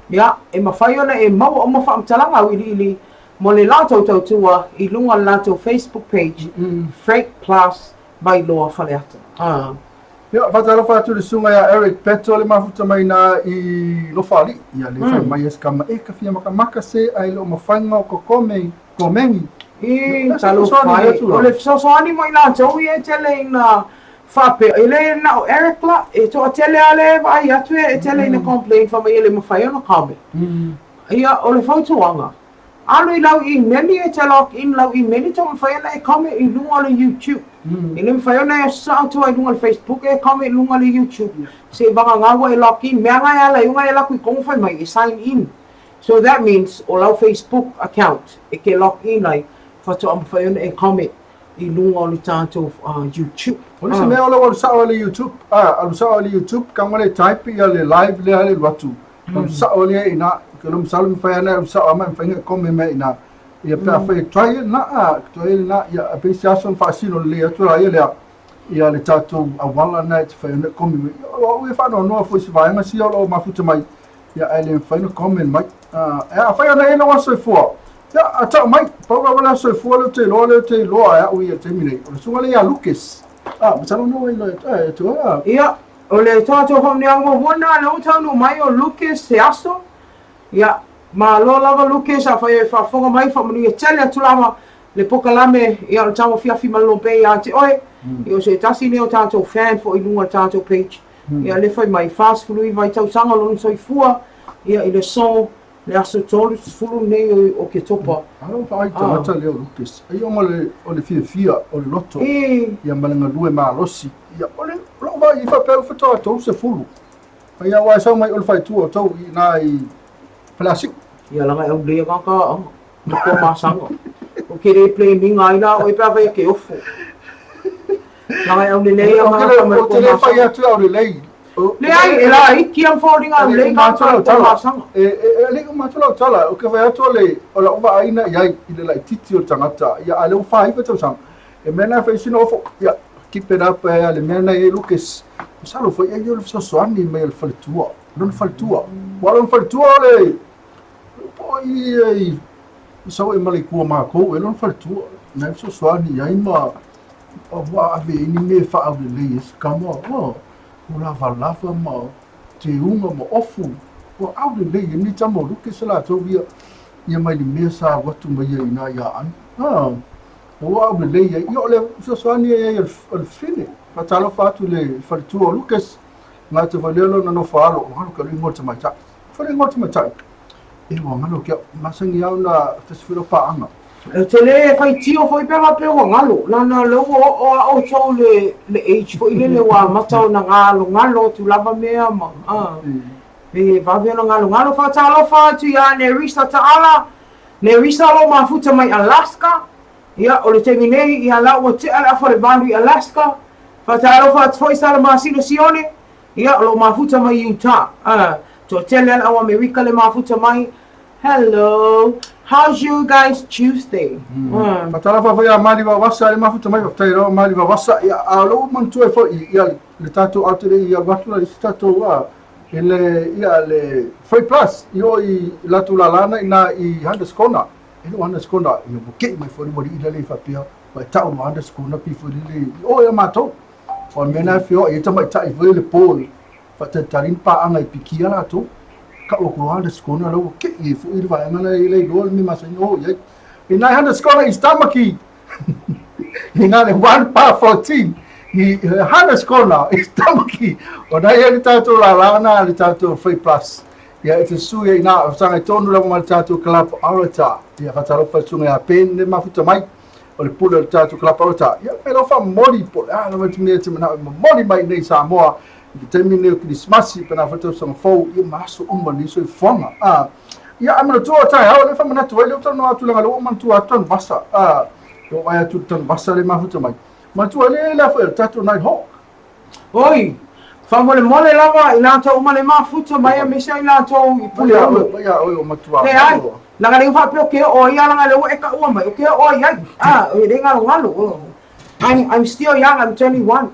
ia e mawhai ona e mau o mawhaamtalanga au ili mo le lātou tautua I lunga le lātou Facebook page Freight Plus vai loa faleata ia whatalofa atu le sunga ia Eric Peto le mafuta mai na I lofa ali ia le whai mai eskama e ka fia makamaka se ai lo mawhainga o komengi talo fai o le sosoani mo ina tau e tele ina fape ele na Eric la e to tele ale vai atu e tele ina complain fa mai ele mo fai ona kame ia o le fotoanga alo I lau I meni e te lock in lau I meni to mo fai ona e kame I lunga le YouTube ele mo fai ona e sa to ai lunga le Facebook e kame lunga le YouTube se vanga ngawa e lock in mea ngai ala iunga e laku I kongo fai mai e sign in so that means o lau Facebook account e ke lock in ai fato am fa e comment I lunga o le tātou YouTube. O se mea ola sa o le YouTube. Alu sa o le YouTube kama le type ia le live le ale watu. Alu sa o le ina ke lo msalu mfa ana alu sa o ma mfa inga comment me ina. Ia pa fa try na ia appreciation fa sino le atura ia le ia le tātou awala na te fa ina comment. O e fa no fo se vai ma si o mafuta mai. Ia ele fa ina comment mai. E fa ana ina wa so fo. Ja, ata mai, paura wala so fualo te loa ya ui te mine. O sunga le ya Lucas. Masalo no ilo tu ia, o le tātou hom ni ango wana le utanu mai o Lucas te aso. Ia, ma lo lava Lucas a fa fonga mai fa mani e tele atulama le pokalame ia o TAUAFIAFI ma LOABAY a te oe. Ia o se tasi ne o tātou fan fo I lunga tātou page. Ia le fai mai fast fului vai tau sanga lonu soifua. Ia I le son le aso tolu fulu nei o Oketopa. Alo pa ai tata leo Lucas. Ai o le fia o le loto. Ia malenga lue ma losi. Ia o le lo vai fa pe fa to se fulu. Ai a wa sa mai o le fai tu o tau I na I plastic. Ia langa e le ka ko masanga. O ke re play mi ngai na o pa vai ke ofo. Langa e le ia ma o te le fai atu o le lei. Le ai e la I ki am folding am le ka masanga. Le ko matula tala o ke vai atu le o la ova aina ia I le lai titi o tangata ia ale o fai ko tau e mena fa sino fo ia keep it up le mena e Lucas salo foi e eu so ani me el faltua non faltua wala faltua le poi so e mali ku ma ko e non faltua na so ani ia ma o wa ave ni me fa au le is kamo o la valava ma te unga mo ofu o au le ni tamo Lucas la to ia mai me sa watu mai ina ia an o au le io le so ani e il fine fa talo fatu le faltu o Lucas na te valelo na no falo o hanu ka ringo te mai ta fa ringo te mai ta e mo ngalo ke masangi au na te sfiro pa anga te le fai tio foi pela pe o ngalo na lo o so le age foi le wa mata na ngalo tu lava mea ma e va vendo ngalo fa talo fa tu ya ne risa ta ala ne risa lo mafuta mai Alaska ia o le terminei ia la o te ala fa le vandu Alaska fa talo fa foi sala masino sione ia lo mafuta mai Utah to tele ala o America le mafuta mai hello. How's you guys Tuesday? Patala fa ya mali wa wasa le mafuta mai fa ro mali wa wasa ya alo man tu e fo ia le tato altere ia watu la tato wa ele ia le Freight Plus io I la tu la lana ina I underscore ele underscore io buke mai fo mo I le fa pia wa tau no underscore pi fo le o ya mato o mena fio e tama tai fo le poli fa te tarin pa anga I pikia la tu ka o ko underscore na lo ke I fo I va ngana le lo mi ma se no ye ina underscore I stomachy ina le 1 pa 14 I underscore stomachy o dai ele tato la lana le tato Freight Plus ia e te sui ina sanga tonu la mo tato club arata ia fatalo fa sunga pen le mafuta mai o le pula le tatu klapa o ta ia e lo fa mori po la no me te mana mori mai nei Samoa i te mine Christmas pe na foto so fo ia maso uma ni so fonga ia amana tu ta ha le fa mana tu le to no atu le ngalo man tu atu vasa yo vai atu tan vasa le mafuta mai ma tu le la fo tatu night hawk oi fa mole lava ina to uma le mafuta mai me sai la to i pule ia o matua la ngale fa pe ke o ia la ngale o e ka o mai ke o ia e de ngalo I'm still young, I'm 21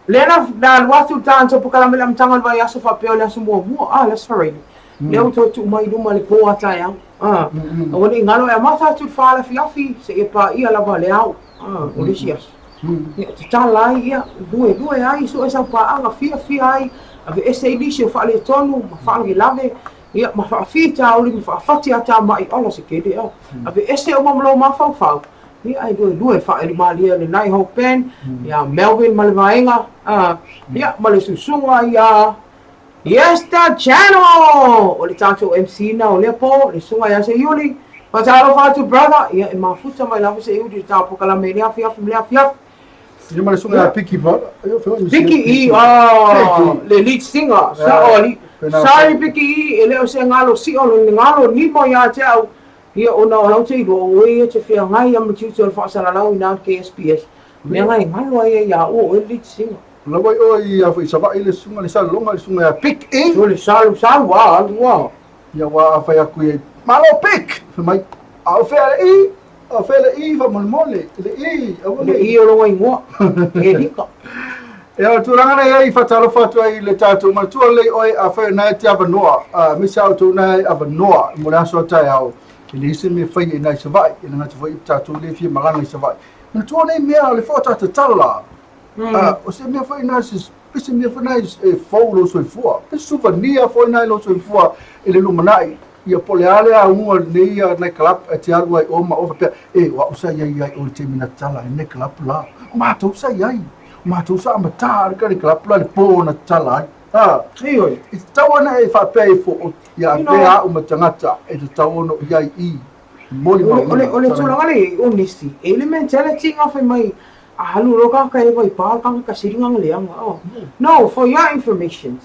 lena da watu tanto pokala mele mtanga vai aso fa pe o le aso mo let's for it leo to tu mai do male po ata ya o le ngalo e mata tu fa la fiafi se e pa ia la vale au o le sias te tala ia due ai so esa pa anga fia ai ave ese edisio fa le tonu ma fa le lave ia ma fa fita o le fa fati ata mai ola se kede ave ese o mamlo ma fa ia ai due fa le malia le nai ho pen ia Melvin malvaenga ia male susunga ia yes the channel o le tato MC na o le po le sunga ia se yuli pa talo fa tu brother ia e mafuta mai lava se yuli ta po kala me le afia ia male sunga Piki ba Piki le lead singer sorry Piki ele o se ngalo si o le ngalo ni mo ia te au ia ona o te do o ia te fia ngai am tu te fa sala lau ina KSPS me ngai ngalo ia o lead singer la vai o ia foi sa vai le sunga le sala longa le sunga Piki le sala wa ia wa fa ya ku malo Pik mai au fele i fa mole le i o lo ngai mo e dika e o turanga nei fa talo fatu ai le tatu ma tu le oi a fa na ti ava noa mi sa tu na ava noa mo la so ta ya le isi me fa i na se vai ina na tu foi tatu le fi malanga se vai na tu nei me le foto ta tala o se me fa na se pese me fa na e fo lo so fu pe souvenir fo na lo so fu ele lu manai ia poleale a unga nei na club te arua i oma o pe wa usa ia o te mina tala nei club la ma tu sa ia ma tu sa mata ka le club la le po na tala io i tawana e fa pe fo ia pe a o matangata e te tawono ia I moli ma ole tula ngale o nisi elementality nga fa mai a halu roka ka e vai pa ka siringa ngale no for your information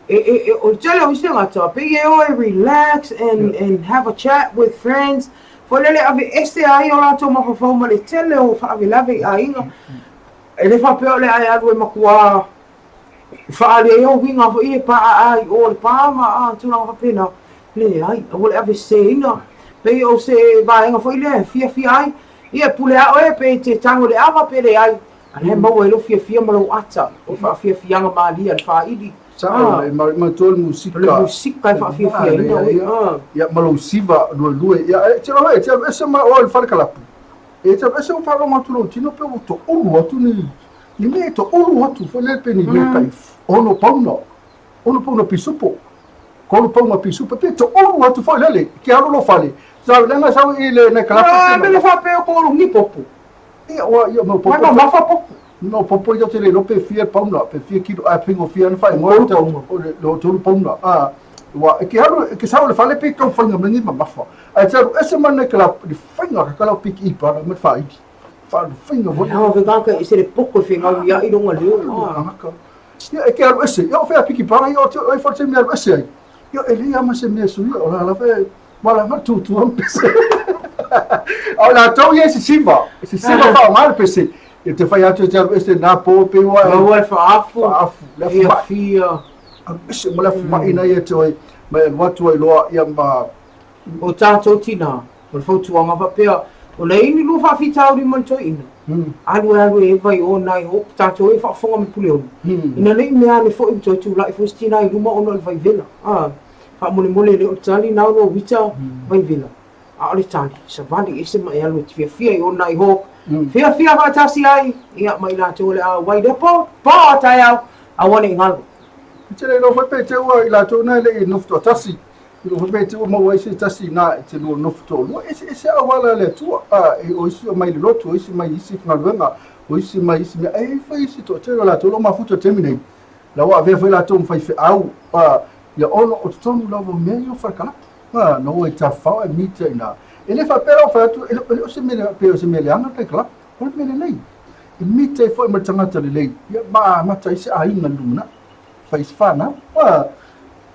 o tele o sila to pe o relax and have a chat with friends for lele ave este ai o la to ma fa ma le tele o fa ave lave ai ele fa pe le ai ave ma kwa fa le o vinga fo I pa ai o pa ma tu na fa pena le ai o le ave se ina pe o se va nga fo le fia ai ia pule a o pe te tango le ava pe le ai ale mo e lo fia ma lo ata o fa fia nga ma li fa idi ma tol musika fa fia ia malo siva do ia te lo ese ma o fa kalapu e te ese fa lo matulo tino pe o to ulu atu ni me to ulu atu fo le pe ni me kai ono pauno pisupo kono pauno pisupo pe to ulu atu fo le ke alo lo fale sa le sa ile na kalapu me le fa pe o kono ni popo ia mo popo ma fa popo no popo yo te le lo pe fia pauno pe fia kilo a pingo fia na fa mo lo to pauno wa ke sa le fale pe ko fa ngam ni ma fa a tsa ese man na kalapu di fanga ka kala piki pa me fa I fa fanga vo no ve ka ke se le poco finga ia I don't want ia ke alo ese yo fa piki pa yo ai forse me alo ese yo elia ma se me su yo la fe wala ma tu am pese ala to ye se simba fa mal pese e te fai atu te alo ese na po pe wa fa afu la fia ese mo la fa ina ye to ma watu ai loa ia ma o tato tina o le fotu anga fa pe o le ini lu fa fita o di manto ina alu e vai o nai o tato e fa fonga me pule ina le me ane fo I to tu la fo stina I luma ono le vai vela fa mole le o tali na no vita vai vela a le tali sa vali ese ma ia lu fia o nai ho fia va tasi ai ia mai la to le a vai de po ta ia a wone ngal te le no fa pe te wa ila to na le no to tasi lo fa te mo wa isi tasi na te lo no to lo ese a wala le tu o isi o mai le loto o isi mai isi na luenga o isi mai isi ai fa isi to te la to lo ma futo terminate la wa ve la to fa fe au ya ono o tonu la vo me yo fa kala no e ta fa mi te na ele fa pera fa tu ele o se mele anga te kla o mele nei e mite foi ma tanga te le ya ma tai se ai na luna fai fana wa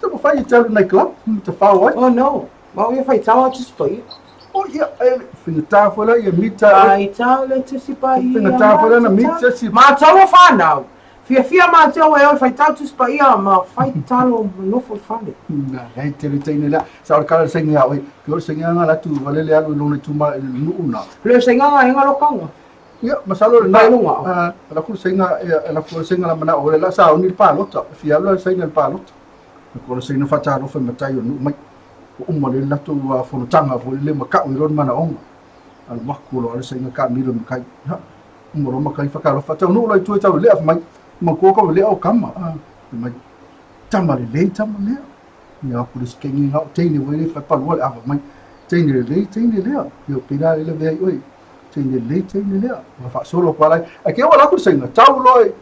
te mo fai te nei kla te fa wa Oh no. Ma ia fai tawa tu spai. o ia finga ta fa la ia mita Ai tawa le tu sipai. finga ta fa la na mita si Ma tawa fa now. Fia ma tawa e fai tawa tu spai ma fai talo no for fun. na ai te ne la sa ka se ngia oi ko se ngia la tu vale le alu no tu ma nu una Le senga nga nga lokanga. ia masalo le Mai lunga. la ku senga la ku senga la mana o la sa o ni pa lota fia la senga pa lota ko senga fa ta no fa matai o nu mai o mo le la tu fo tanga fo le ma ka o ron mana on al makkulo le senga ka mi lo kai ha mo ro ma kai fa ka lo fa ta no la tu ta le af mai ma ko ko le o kama mai tamale ya ku le skengi ha te ni we fa pa lo af mai te ni le yo pina le ve oi te ni le ma fa solo kwa lai a ke wala ku senga tau loi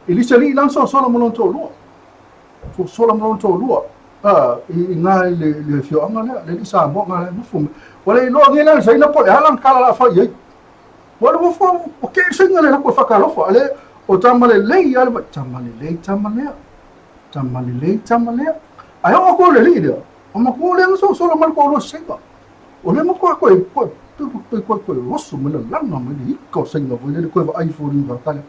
ilisali lan solo mo non to lo solo mo non to lo i nga le fio anga le sa mo nga le fu wala i lo nge la sai na po halang kala la fa ye wala mo fu o ke singa le ko fa kala fa ale o tamale le ya le tamale ai o ko le le o ma ko le so solo mal ko lo singa o le mo ko tu rosso mo le langa mo ni ko singa vo le ko va iPhone va kala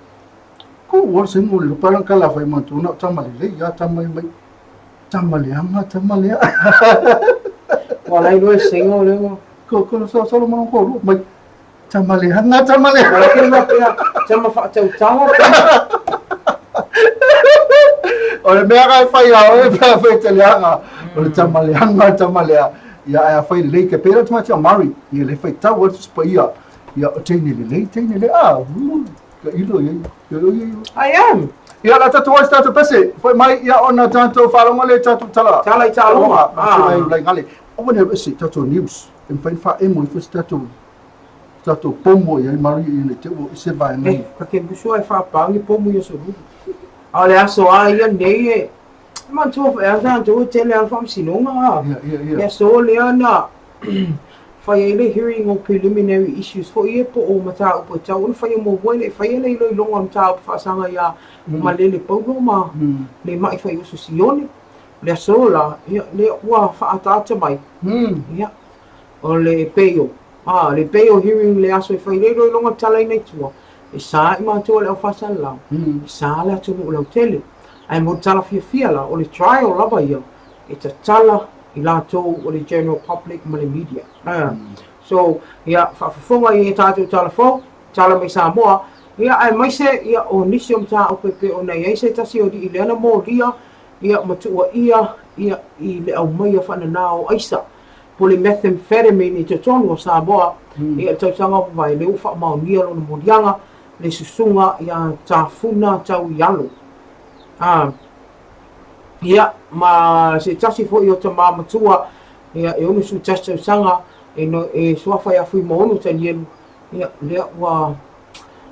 ko wor singa le palang kala fa ma tu na tamale le ya tamale Wala i loe senga o leo. ko solo mo ko lu mai tamale Wala ke ma pia. Tama fa tau tawa. o le mea kai fai a o e pia fai te leanga o le tamale ia a fai le ke pera tuma tia mari ia le fai tau o spa ia o teine le ka ilo I am. ia la tatu o statu pese foi mai ia ona tanto falonga le tatu tala Tala i talonga. ai lai ngale o ne pese tatu news en fai fa emo i tatu pomo ia mari i te o se vai mai Ka ke busu ai fa pangi pomu yo so. Ale aso ai nei e. Man tu fa asa tu tele al fam sinonga. Ya so le ana. Fai ele hearing of preliminary issues for ie po o mata o tau un fai mo wele fai ele lo longa mata fa sanga ya malele paulo ma le mai fai usu sione le sola le wa fa ata mai ya o le peo le peo hearing le aso fai le lo longa tala nei tua e sa I ma tu le fa sala sa la tu lo tele ai mo tala fia la o le trial la ba ia e tala I lato o le general public ma le media. So, ia whaafonga I e tātou talafo, tala mai Samoa, ia ai mai se, ia o nisi o mta o pepe o nei, se tasi o di I leana mō ria, ia matua ia I le au mai a whanana o aisa. Po le methamphetamine I te tonu o Samoa, ia tautanga vai le uwha maonia lo na morianga, le susunga ia tāwhuna tau I alo. Ia, ma se tasi fo I o ta māmatua, ia e onu su tasi sanga, e suafa ia fui maonu tani elu, ia lea ua,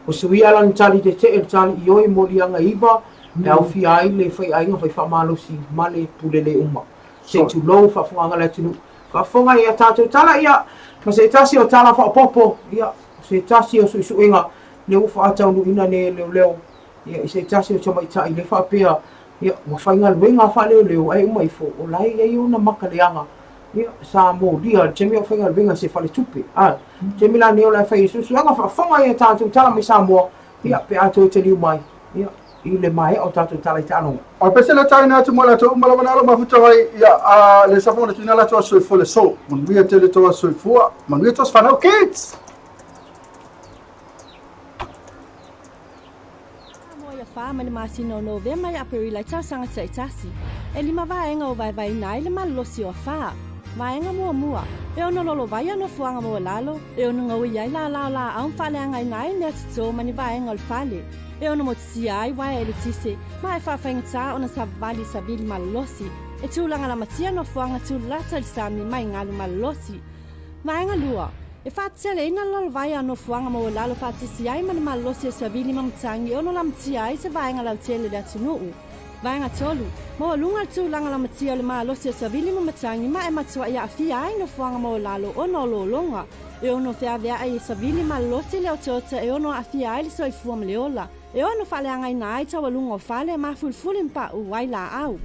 o sui alan tali te te tali I oi morianga iwa, e au fi ai le fai ainga fai whamalosi male pulele uma. Se tu lou whafonga le tunu. Whafonga ia tātou tala ia, ma se tasi o tala whapopo, ia, se tasi o suisuenga, le ufa atau nu ina ne leo, ia, se tasi o chamaitai le whapea, ia wa fainga luenga fa leo ai uma ifo o lai ai ona makaleanga ia sa mo dia temi o fainga luenga se fale tupe temi la neo la fai susu anga fa fonga ia tatu tala mai sa mo ia pe ato te liu mai ia I le mai o tatu tala tano o pese la taina tu mola tu mala manalo mafuta vai ia le safona tu nala to so fole so mon via tele to so fua mon via to fana kids Mani masino no ve mai aperi lai tasanga sai tasi. E lima vaenga o vai nai le malosi o fa. Vaenga mua. E ono lolo vai no fuanga mo lalo. E ono ngau ia la au fale anga ngai net so mani vaenga o fale. E ono mo tsia ai vai ele tise. Mai fa fainga ona savali sabili malosi. E tulanga la matia no fuanga tu lata sami mai ngalu malosi. Vaenga lua. E fatele ina lol vai no fuanga mo lalo fatisi ai man malosi sabili mamtangi ono lam tia ai se vai ngala tele da tunu Vaenga tolu, mo lunga tu langa la matia le malo se savili mo matangi ma e matua ia afia ai no fuanga mo lalo ono lo longa. E ono fea vea ai savili ma losi leo tota e ono afia ai le soi fuam leola. E ono fale angai na ai tawa lunga o fale ma fulfuli mpa uwai la au.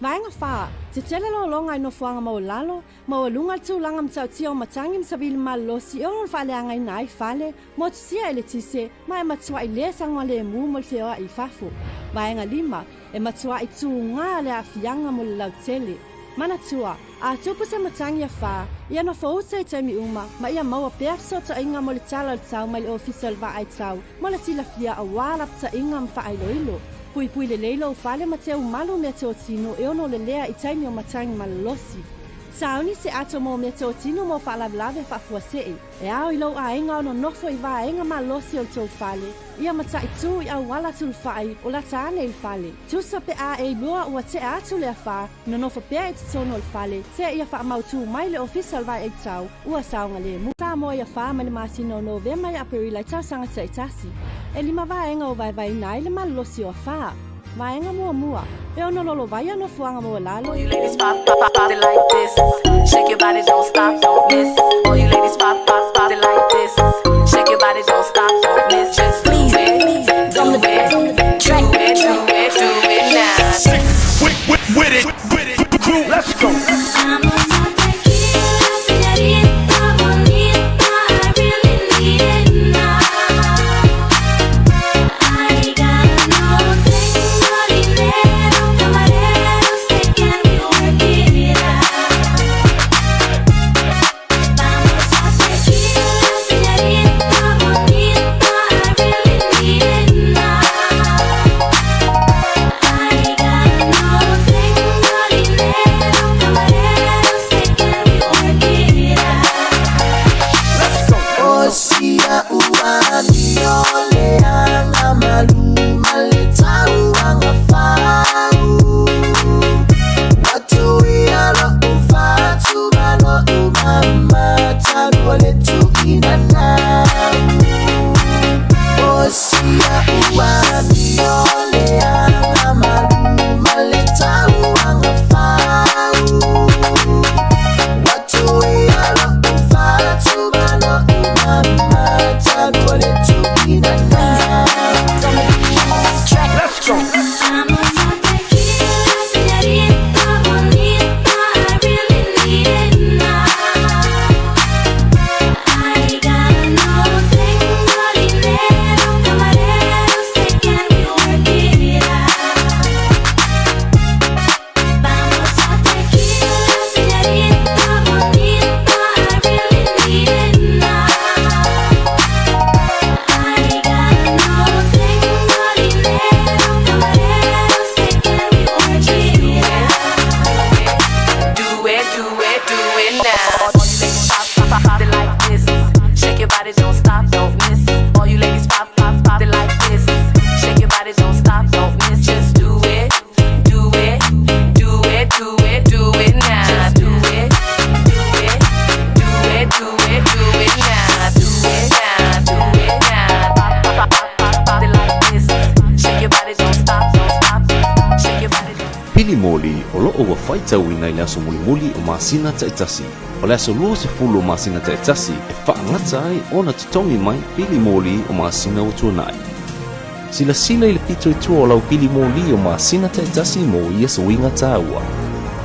Vaenga faa, te tele lo longa no fuanga mo lalo, mo lunga tu langa mtau tia o matangi msavili ma losi e ono fale angai na ai fale, mo tusia ele tise ma e matua i le sangwa le mu mo le fea i fafo. Vaenga lima, e matua i tu ngā le afianga mo le lau tele. Mana tua, a tupu se matangi a wha, ia no whauta i taimi uma, ma ia maua perso ta inga mo le tala le tau mai le official va ai tau, mo le tila fia a wala ta inga mfa ai loilo. Pui pui le leilo u whale ma teo malu me teo tino e ono le lea i taimi o matangi ma le losi. Sauni se ato mo me teo tino mo whalavelave whafua see, e ao i lau a inga ono nofo i va inga ma losi o teo whale. Ia mata i tu i au wala tu whai o la tāne i whale. Tusa pe a e lua ua te atu le a wha, no nofo pea i te tono i whale, te ia wha mautu mai le official vai e tau, ua saunga le mu. Tā mo ia wha ma le masino no ve mai aperi lai tau sanga te itasi. E lima va enga o vai vai nai le malosi o wha. Vaenga mua mua, e ono lolo vai ano fuanga mo lalo. All you ladies pop it like this. Shake your body, don't stop, don't miss. All you ladies pop it like this. Shake your body, don't stop, don't miss. Just please, do it now. With it, crew, let's go. Tauina i aso muli o masina ta itasi. O le aso lua se fulu o masina ta itasi e whaangata ai ona tutongi mai pili moli o masina o tuanai. Sila sila i le pito i tua o lau pili moli o masina ta itasi mo ia sa winga taua.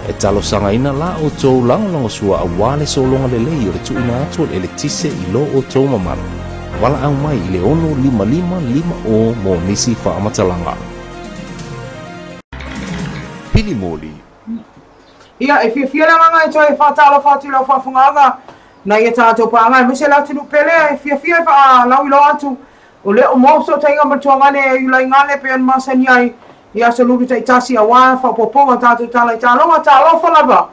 E talo sanga ina la o tau lango sua a wale so longa le lei o le tuina atu le tise i lo o tau mamara. Wala au mai i le ono 555 o mo nisi whaamatalanga. Pili moli. Ia, e fia la nganga e toi whatalo whatilo whawhunganga na ia tātou pāngai. Mise la tinu pele e fia wha lau ilo atu o le o mauso tainga matuangane e ulai ngane pe an masani ai ia sa lulu tai tasi a wā whapoponga tātou tālai tālonga tālo whalava.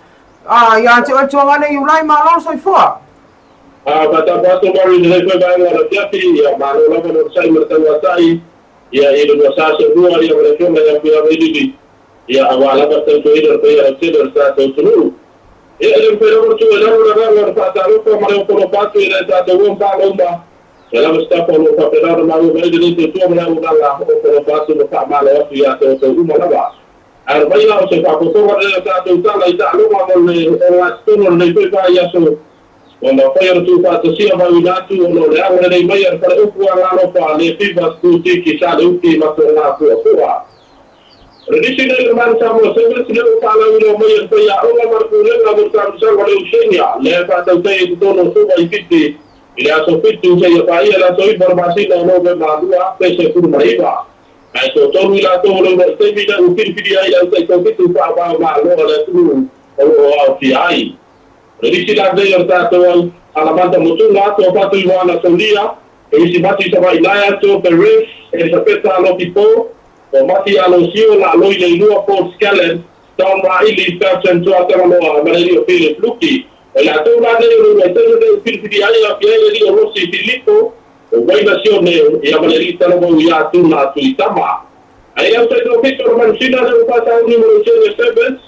Ia te oi tuangane i ulai mālo soi fua. Kata pato mari ni koe baenga la fiafi ia mālo lava no sai martanga tai ia i lo sasa rua ia le fiona ia pia vidi. Ia awala batang tu hidup ia tidak satu tulu. Ia dalam periode tu dalam orang orang tak tahu kau mana pun batu ia tak tahu orang lomba. Ela está com o papelado na rua de dentro do homem lá lá o passo no camalo e a todo uma lá. A vai lá o se fa ko ko ela está toda lá está no mano ela está no nei vai ia so quando foi tu fa to sia vai lá tu no le anga nei mai para o lá no fa le piva tu que sa o que ma lá ko Redisi dari teman sama saya sudah upala wiro mai ya Allah markule na bertam sa wale usenya le fa ta tai to no so vai fitti ila so fitti saya pa ia la so informasi na no be madua pese kur mai ba ai to to ila to lo se vida u fitti ai la sai to fitti pa ba ma lo la tu o fi ai Redisi da dei ta to ala manta mutu na to pa tu wana so dia e si bati sa vai na to per e sa peta lo tipo o mati alosio la loi le lua Port Scalen down ma ili person to atama no Mario Philip Luki e la to la de lo te de Philip ali la piede di Rossi Filippo o vai nazione e a Valerita no ya tu na tu itama ai la to Victor Mancina de pasa numero 7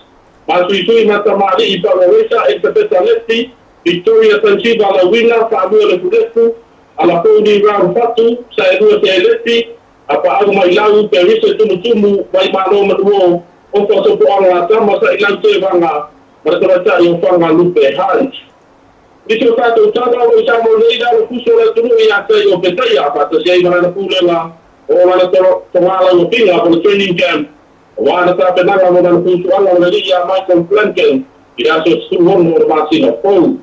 ma sui matamari i Parovesa e Petaletti Victoria Sanciva la Willa Fabio Fudescu alla Podi Round Fatu sai due Teletti apa aku mai lau peris tumu vai mano maduo o so po ala tama sa ilang te banga mereka yang fanga lupe hans diso ka to tama o sa mo nei da ku so la tunu ya te o petaya apa to sei mana pulela o mana to mala o pinga por training camp wa na ta penanga mo na ku so ala na ya Michael Planken ira so suwon mo masi no po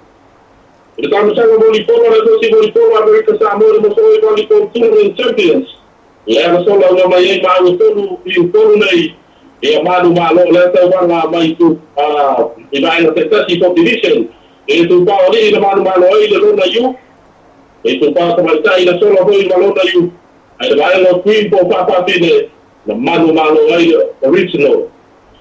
ito kami sa mo ni po na to si mo po America sa mo mo so i po tournament champions Leva só lá uma manhã mais o todo nei e a mano malo leva vanga mai tu e vai na Texas competition e tu pa ali na mano malo e lo na you e tu pa como está e só lo foi malo na you ai vai no queen po pa tine na mano malo e original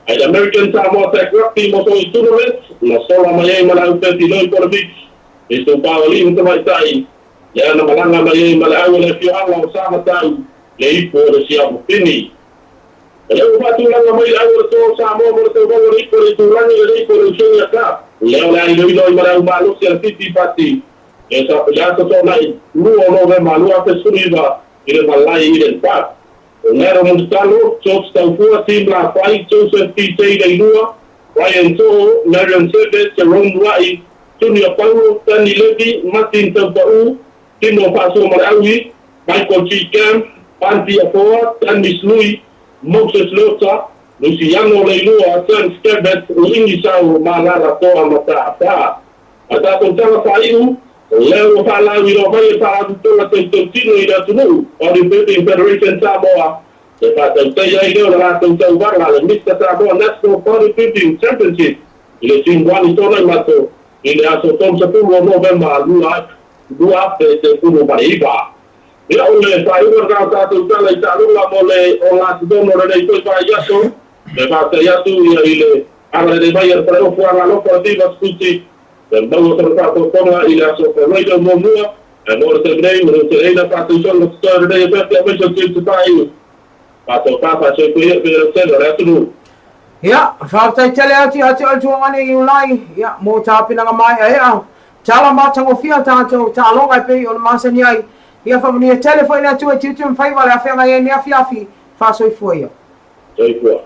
ai American Samoa Tech Rugby mo so tournament na só lá manhã malo 29 por beach e tu pa ali no vai sai ya na malanga manhã malo le fio ala sama tau lei por si abu pini. Leu patulang mai awal to samo mo to ko ri ko tulang lei por si ka. Leu la i loi marang malu si fiti pati. Esa ya to nai lu ono ve malu ate suriba ile malai ile pa. Nero mustalo chops tau fu tim la pai Joseph P. Dei lua. Ryan to Marion Sebes Jerome Rai Junior Paulo Tani Levi Martin Tampau Tino Paso Marawi Michael G. Camp Panti Apoa, Tan Mislui, Moses Lota, Luciano Leilua, Tan Skebet, Lingisau, Malara Toa Mata Apa. Ata tentang Faiu, Leo Pala, Wiromai, Pala, Tola, Tentino, Ida Tunu, or the British Federation Samoa. The Pata Taya, La Tentang Barra, the Mr. Samoa National Bodybuilding Championship. Il est une bonne histoire, Mato. Il est à son temps, c'est pour le November, Lua, c'est pour le Bariba. Ya oleh saya berkata tentang leca lupa oleh orang itu orang itu saya tu, lepas saya tu ya ile ada dibayar pada orang lain seperti maskuci dan baru terkata orang ile asal mereka memua dan orang sebenarnya mereka ini patusan besar dari pihak macam itu tahu, patut apa saya punya saya tu. Ya, fakta tele ati aljuangan ni ulai ya mo tapi nang mai ya. Cala macam ofia tanto calong ai pe on masa ni ai. Ia fa mani telefone na tu fai vale a fenga ia ni afiafi fa so foi. Foi foi.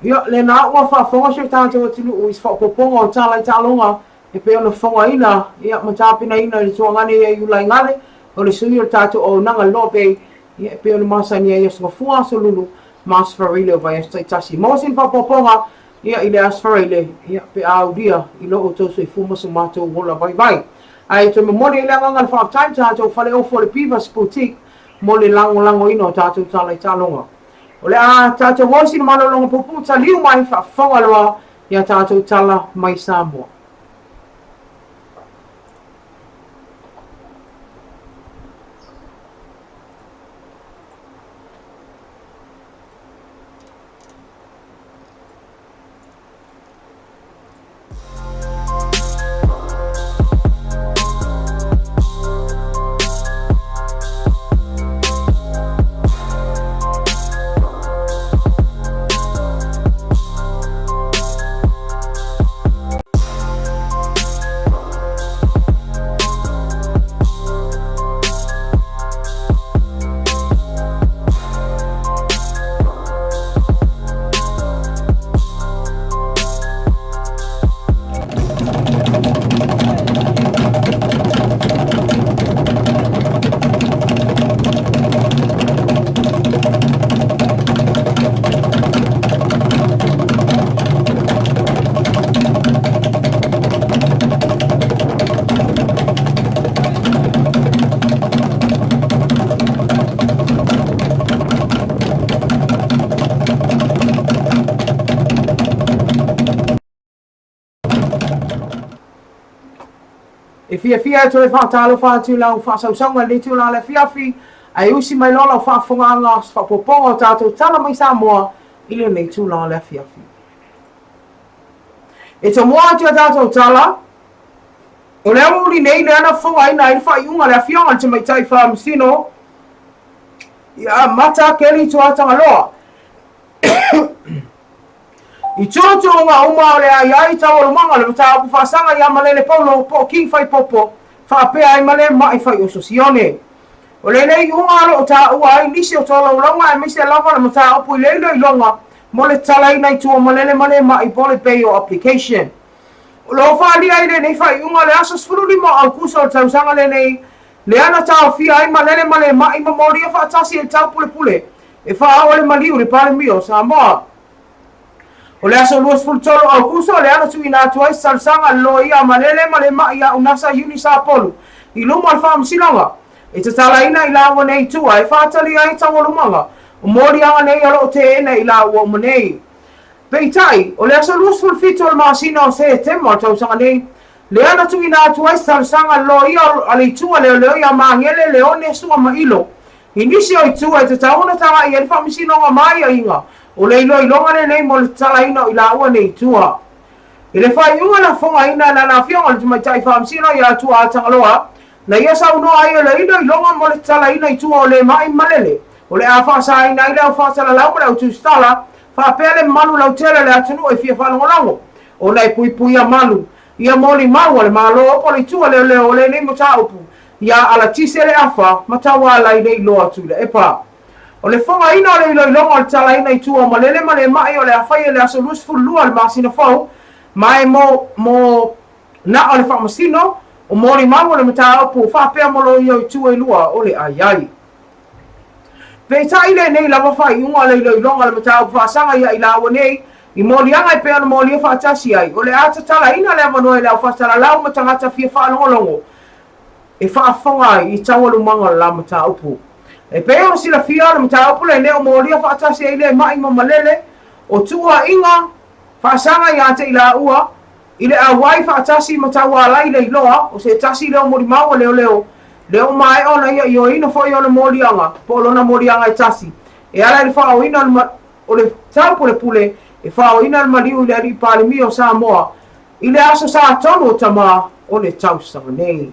Ia le na o fa fonga se tanto tu o is fa poponga o tala talonga e pe ona fonga ina ia matapi na ina le tuanga ni ia ulai ngale o le suni o tato o nanga LOABAY ia pe ona masa ni ia so fua so Lulu mas farile vai esta tasi mosin fa poponga ia ile as farile ia pe audia ilo o to so fuma so mato wola vai ai to memori langa ngal fa time tato fale o for the previous boutique mole lango ino tato tala talonga ole a tato mosin malo longo pupu taliu mai fa fonga loa ia tato tala mai Samoa. E fia to e whaatalo whaatu lau whaasausanga le tu la le fiafi. Ai usi mai lola whaafonganga whapoponga o tātou tala mai Samoa ile nei tu la le fiafi. E to moa atu a tātou tala. O lea muri nei le ana whonga ina i whaiunga le fionga te mai tai whaamisino. Ia mata keli tu atanga loa. I tūtu ngā uma o le ai tau o manga le mata apu whaasanga ia malele paulo po ki whai popo. Whaapea ai male mai whai o sosione. O le nei unga alo o tā ua ai nisi o tola ulonga e mise lava le mata apu i leilo i longa. Mo le tala ina i tua malele male mai pole pay o application. O lo whaali ai le nei whai unga le asas furuli mo au kusa o tausanga le nei. Le ana tau fia ai malele male mai mamori o whaatasi e tau pule pule. E wha le maliu le pare mio sa moa. O le aso luas fultolo au kuso le ana tu ina atuai salsanga lo ia malele male ma ia unasa uni sa polu. I lumo al fam sinanga. E te tala ina i lawa nei tua e whaatali ai tawa lumanga. O mori anga nei alo te ena i lawa o manei. Peitai, o le aso luas fulfito al maasina o se temo al tausanga nei. Le ana tu ina atuai salsanga lo ia ali tua leo ia maangele leone sua mailo. Inisi o i tua e te tauna tanga i el fam sinanga mai a inga. O le ilo ilonga le nei mo le tala ina i la ua nei tua. I le whai unga na whonga ina na na fionga le tumaitai whaamsina i a tua a tangaloa. Na ia sa uno ai o le ilo ilonga mo le tala ina i tua o le mai malele. O le a whaasa ina i leo whaasala lau le au tu stala. Whaapea le malu lau tele le atunu e fia whanongolango. O nei pui pui a malu. Ia moli mau le malo opo le tua leo leo le nei mo ta upu. Ia ala tise le afa matawa lai nei loa tu le epa. O le whonga ina o le ilo ilonga o le tala ina i tua ma lele ma le mai o le awhai le aso lus fulua le masina whau. Mai mo na o le whamasino o mori mau o le mata opu whapea molo i o i tua i lua o le ai. Peitai le nei lava whai unga le ilo ilonga le mata opu whaasanga ia i lawa nei i mori anga i pea na mori o whaatasi ai. O le ata tala ina le avanoe le au whaatala lau ma tangata fia whaalongolongo. E whaafonga i tawalu manga la mata opu. E pea o sila fia le mata opu le neo moria whaatasi e le mai mamalele o tua inga whaasanga i ate i la ua i le awai whaatasi matawa lai le iloa o se tasi leo mori maua leo leo mai ona ia i o ino fo i o le morianga po lona morianga i tasi e ala le wha o ina o le taupu le pule e wha o ina le maliu i le ari pale mi o Samoa i le aso sa tonu o tama o le tausanga nei.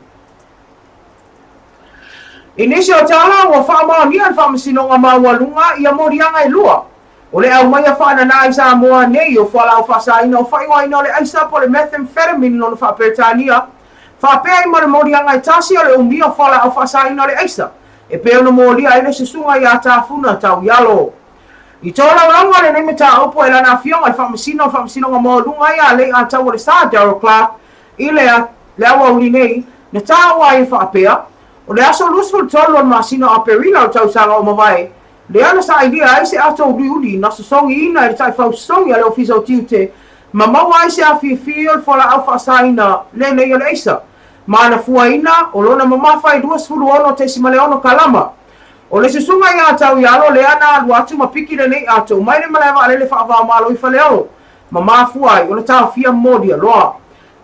Inisi o tala o whaamao ni al whamasinonga mawalunga i a morianga i lua. O le au mai a whanana i Samoa nei o whala o whasaina o whaiwa ina o le aisa po le methamphetamine no whaperetania. Whapea i mara morianga i tasi o le umi o whala o whasaina o le aisa. E peo no moria i le sesunga i a tāwhuna tau yalo. I tōla ranga le neme tā opo e lana fionga i whamasinonga mawalunga i a le a tau o le sā Darryl Clark i le awa uni nei na tāua i whapea. O le aso lusful tolo ma sino a perila o tau sanga o mawai. Le ana sa idea ai se ato uli na songi ina i tai fau songi a le ofiso tiute. Ma maua ai se a fio fola au whasaina le nei o le eisa. Ma ana fua ina o lona mamawhai 2 te simale ono kalama. O le susunga i a tau i alo le ana alu atu ma piki le nei ato. Mai le malewa ale le whaava malo i whaleo. Ma mafuai o le tau fia modi a loa.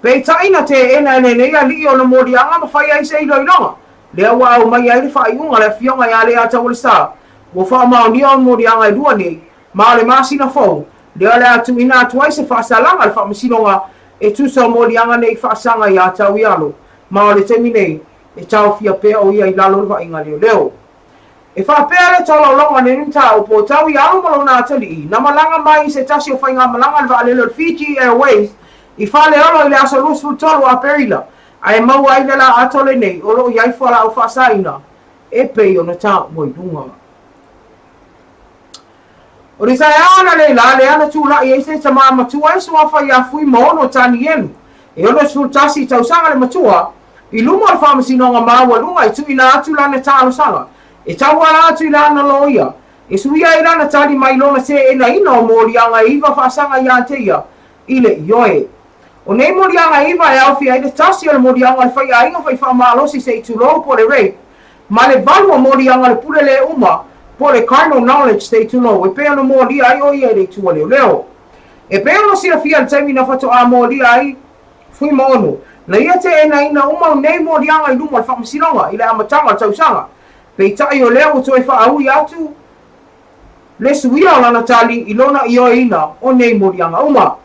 Pei taina te ena ene nei a li o na modi anga ma whai ai se ilo ilonga. Le awa au mai ai le whaiunga le fionga i ale ata wale sa. Wo wha mao ni on mori anga i dua nei. Ma le masina fau. Le ale atu ina atu ai se whaasalanga le whaamasinonga. E tusa mori anga nei whaasanga i ata ui alo. Ma le temi nei. E tau fia pea o ia i lalo le whainga leo. E whapea le tala o longa ne nita o po tau i alo malo na atali i. Na malanga mai se tasi o whainga malanga le waalelo Fiji Airways. I whale alo i le aso lusfu tolu a perila. Ai mau ai la atole nei o lo iai fala o fasaina e pei ona ta moidunga. O le sai ana le ana tula i se tama matua e sua fa ia fui mono tani enu. E ono sultasi tau sanga le matua i lumo al whamasinonga maua lunga i tu ina atu lana talo sanga. E tau ala atu i lana loia. E suia i lana tali mai lona se ena ina o morianga i iwa fasanga i anteia. Ile ioe. O nei morianga iwa e au fia i le tasi o le morianga le whai ainga whai whamalosi se i tulo po le rape. Ma le valu o morianga le pule le uma po le carnal knowledge se i tulo. E pea no moria ai o ia le tua leo. E pea no sila fia le taimi na whato a moria ai fui mono. Na ia te e na ina uma nei mo rianga I luma le whakamasinoga I le amatanga tausanga. Pei tai o lea o toi whaaui atu le suia o lana tali I lona I o ina o nei mo rianga uma.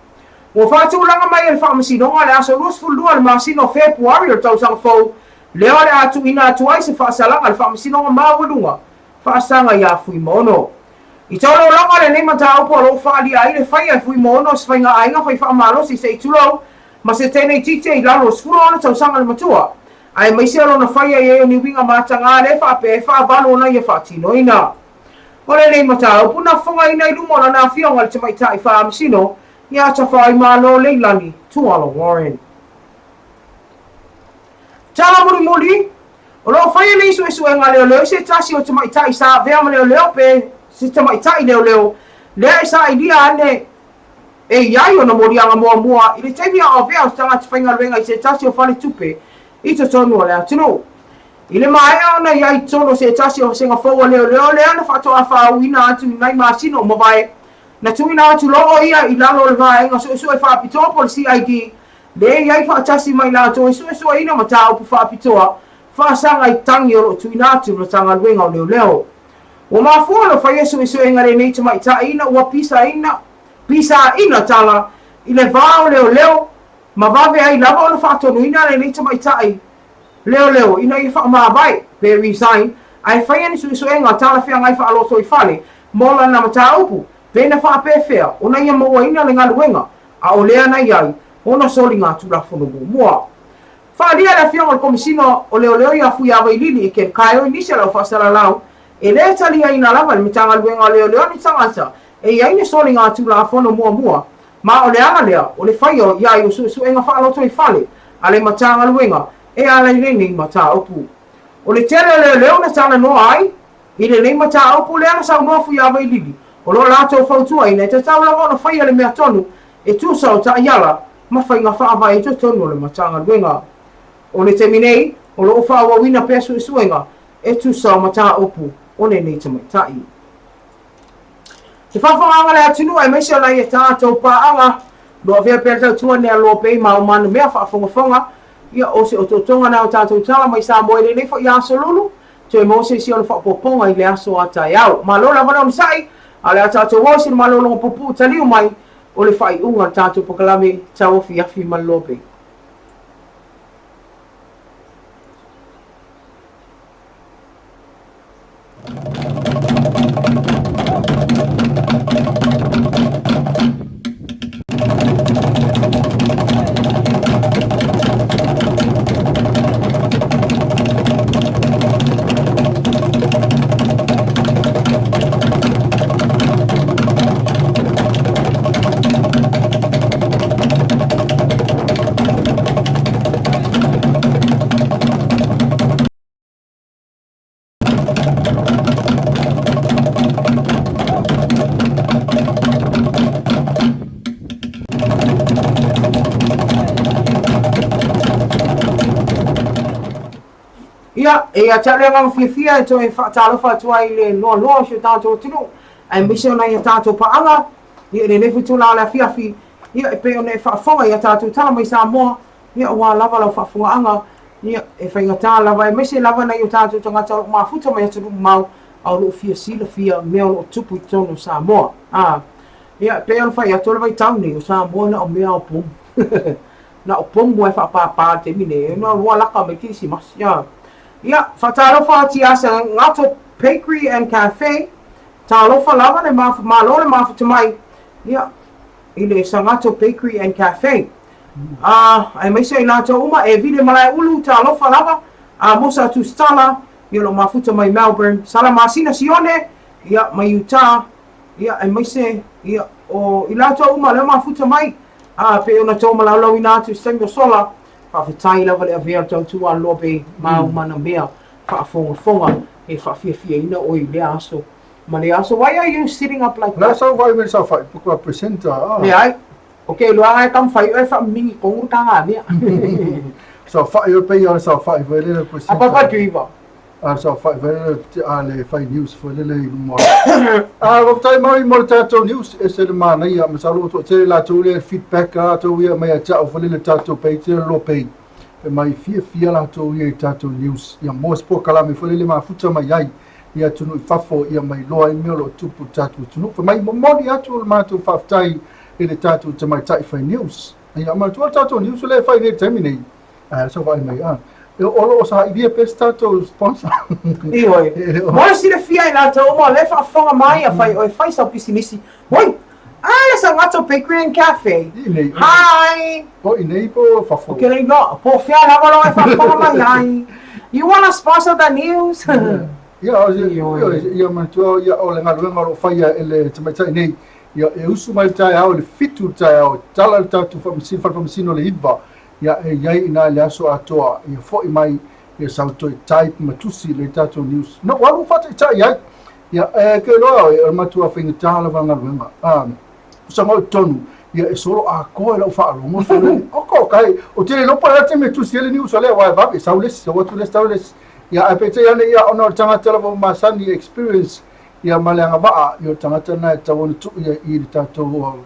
Ua whaatulanga mai le whakamasinoga le aso rusfulua le masino Februari o tausanga fau leo le atu ina atu ai se whaasalanga le whakamasinoga mawalunga whaasanga ia fui mono. I tolo longa le nei mata upo lo whaali ai le whaia fui mono se whainga ainga whai whaamalosi se itulo ma se tēnei tite I lalo sfuro ana tausanga le matua. Ai maise alona whaia e ni winga matanga le whaape whaavalo na ia whaatino ina. Ole nei mata upo na whonga ina I lumona na whionga le tamaita I whaamasino ia ta whai malo leilani tualo Warren. Tala muri muri, o lo whaia nei su nga leo leo se tasi o tamaita I sa vea ma leo leo pe se tamaita I leo leo lea I sa idea ane e iai o na morianga mua mua I le teimia o vea o tanga te whainga luenga I se tasi o whale tupe I to tonu o lea tino. I le maea ona iai tono se tasi o senga whaua leo leo lea na whatoa whauina atu nai maasino o mawae na tuina atu loo ia I lalo le vaenga so e whaapitoa po le CID le iai whaatasi mai la to so ina mata upu whaapitoa whaasanga I tangi o tuina atu na tanga luenga o leo leo. O mafua lo whaia so engare nei tamaita ina ua pisa ina tala I le vao leo leo ma vave ai lava o le whaatonu ina le nei tamaita leo leo ina I whaamawai pe resign ai whaia ni so enga tala whia ngai whaaloto I whale mola na mata upu pena whaapewhea ona ia maua ina le ngaluenga a o lea na iai ona soli ngā tulafono mua. Whaalia le whionga le komisino o leo leo ia fui awa I lili I ken kaio nisi lau whaasala lau e le talia ina lava le mitanga luenga leo leo ni tangata e iai ne soli ngā tulafono mua ma o le anga lea o le whaio iai o su enga whaaloto I whale a le matanga luenga e ala I le nei mata upu. O le tele leo leo na tala noa ai I le nei mata upu le ana sau noa fui awa I lili o lo lato fautua ina te tau lava ona whaia le mea tonu e tu sau ta iala ma whainga whaava e to tonu o le matanga luenga. O le teminei o lo whaawa wina pesu suenga e tu sau mata upu o ne nei tamaitai. Te whawhanga le atunu ai meisha lai e tātou pāanga loa vea pēr tau tua nea LOABAY ma o manu mea whaafonga ia o se o totonga na o tātou tala mai sa moe le nei wha i aso Lulu to e mose si o le whaapoponga I le aso atai au. Ma lola wana o msai a le a tātou wosi ma lola o popu taliu mai o le whai unga tātou pokalame TAUAFIAFI ma LOABAY. Ia, e a tale ngam fia e to e whaatalofa tua I le noa se tātou tino. Ai mise ona I a tātou paanga, ia le nefu tula ala fiafi, ia e pe ona e whaafonga I a tātou tala mai sa moa, ia wā lava lau whaafonga anga, ia e whainga tā lava, e mise lava na I o tātou tangata mafuta mai atu mau, au lo fia sila fia mea lo tupu I tono sa moa. Ia pe ona whai atu lava I tauni o sa moa na o mea o pum. Na o pum mo e whaapapā te mine, na rua laka me kisi mas, ia. Ia, whatalofa ati asa ngato Bakery and Cafe. Talofa lava le malo le mafuta mai. Ia, I le sangato Bakery and Cafe. Ai maisa I nato uma e vile malai ulu talofa lava. Mosa tu stala. Ia lo mafuta mai Melbourne. Sala masina sione. Ia, mai Utah. Ia, ai maisa. Ia, o I nato uma le mafuta mai. Pe ona tō malau I nato stengo sola. Whawhitai lava le avea tau tua LOABAY mau mana mea whaafonga e whawhiawhia ina o I le aso. Ma le aso, why are you sitting up like that? That's how I will say, because presenter. Me ai. Okay, lo ai kam whai oi whamingi kongu tanga mea. So you'll pay on so five very presenter. Apa driver? So five very fine news for the more. Of time more tato news is the man I am so to tell la to feedback to we may chat for little tato page LOABAY. mai fia la to ia tato news ia mo spo kala me foi le mafuta mai ai ia tunu fafo ia mai loa i melo tupu tatu tunu mai modi atu ma tu faftai e le tatu te mai tai fai news ia ma tu tatu news le fai ne terminate so vai mai o sa idea pestato sponsor oi mo si le fia ina to mo le fa fonga mai a fai sa pisinisi oi sa ngato bakery and cafe hi po inei po fafo okay no po fia na mo fa fonga mai you want to sponsor the news ia matua ia o le galuega o loo faia ele tamaitai nei ia e usu mai le taeao le fitu le taeao tala le tatu falafamasino le iva ia e iai ina le aso atoa ia foʻi mai ia sautoe tai matusi le tatou news no alu faataʻitaʻi ai ia e keloa e o le matua faigatā lava galuega usagao tonu ia e solo akoa e lau faalogo oko kai o tele lopa le te me tusi ele news o lea wae vape saulesi auatu lesi taulesi ia e peitei ana ia ona o le tagata lava masani experience ia ma le agava'a i o le tagata na e tauana tu'u ia i le tatou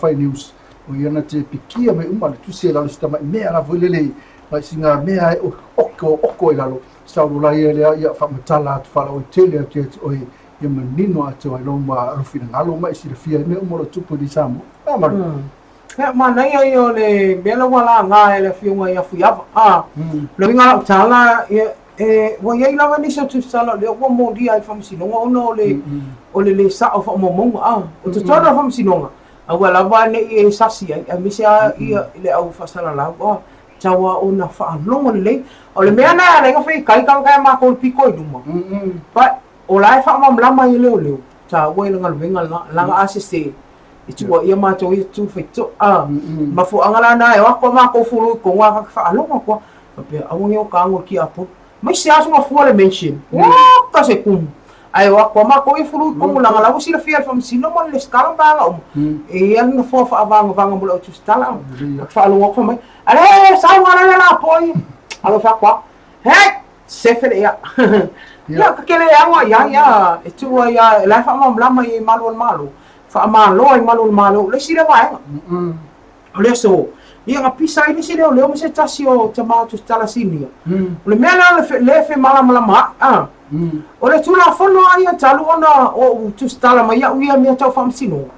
fai news o ia na te pikia mai uma le tusi e lalo sitamai mea lavo i lelei mai singa mea e oko i lalo saulolai e lea ia fa'amatala atu fa'alao i tele atu oe ia manino atu ai lou ma alufinagalo ma isilafia mea uma o le tupu i samo amaru manai ai o le mea laua lagā e le afiuga i afuiava le uiga la'u tala ua iai lava nisi o tusala lea ua molia ai faamasinoga ona o le lē sa'o fa'amomauga o totonu a faamasinoga aua lava ne'i e sasi ai misi a ia i le au fa'asalalau taua ona fa'alogo lelei o le mea na alega faikai kalakae makou le piko i luma but o la e fa'amamalama i leoleo taua i le galuega laga asese e tua ia matou ia tufaitu mafuaga lana e ako makou fulu i koga aka fa'alogo koa pea auagi o kago ki apo mai se asogafua le mention ka se kumu ae o ako makou ia fulu i koga laga lau silafia le faamasino ma le skala baga uma e ia lina foa fa'avagavaga mo le o tusitala fa'alogo ko mai ale saugalana la poi alo fa'akoa he sefe le ia ia kakele ago ia e tua ia la fa'amamalama i malu malu fa'amaloa i malo le sile vaega o le aso ia gapisa ai le sile o leo ma se tasi o tamā tusitalasini o le mea le fe malamalama o le tulafono ai talu ona o tusitala mai a'u ia mea tau fa'amasinoga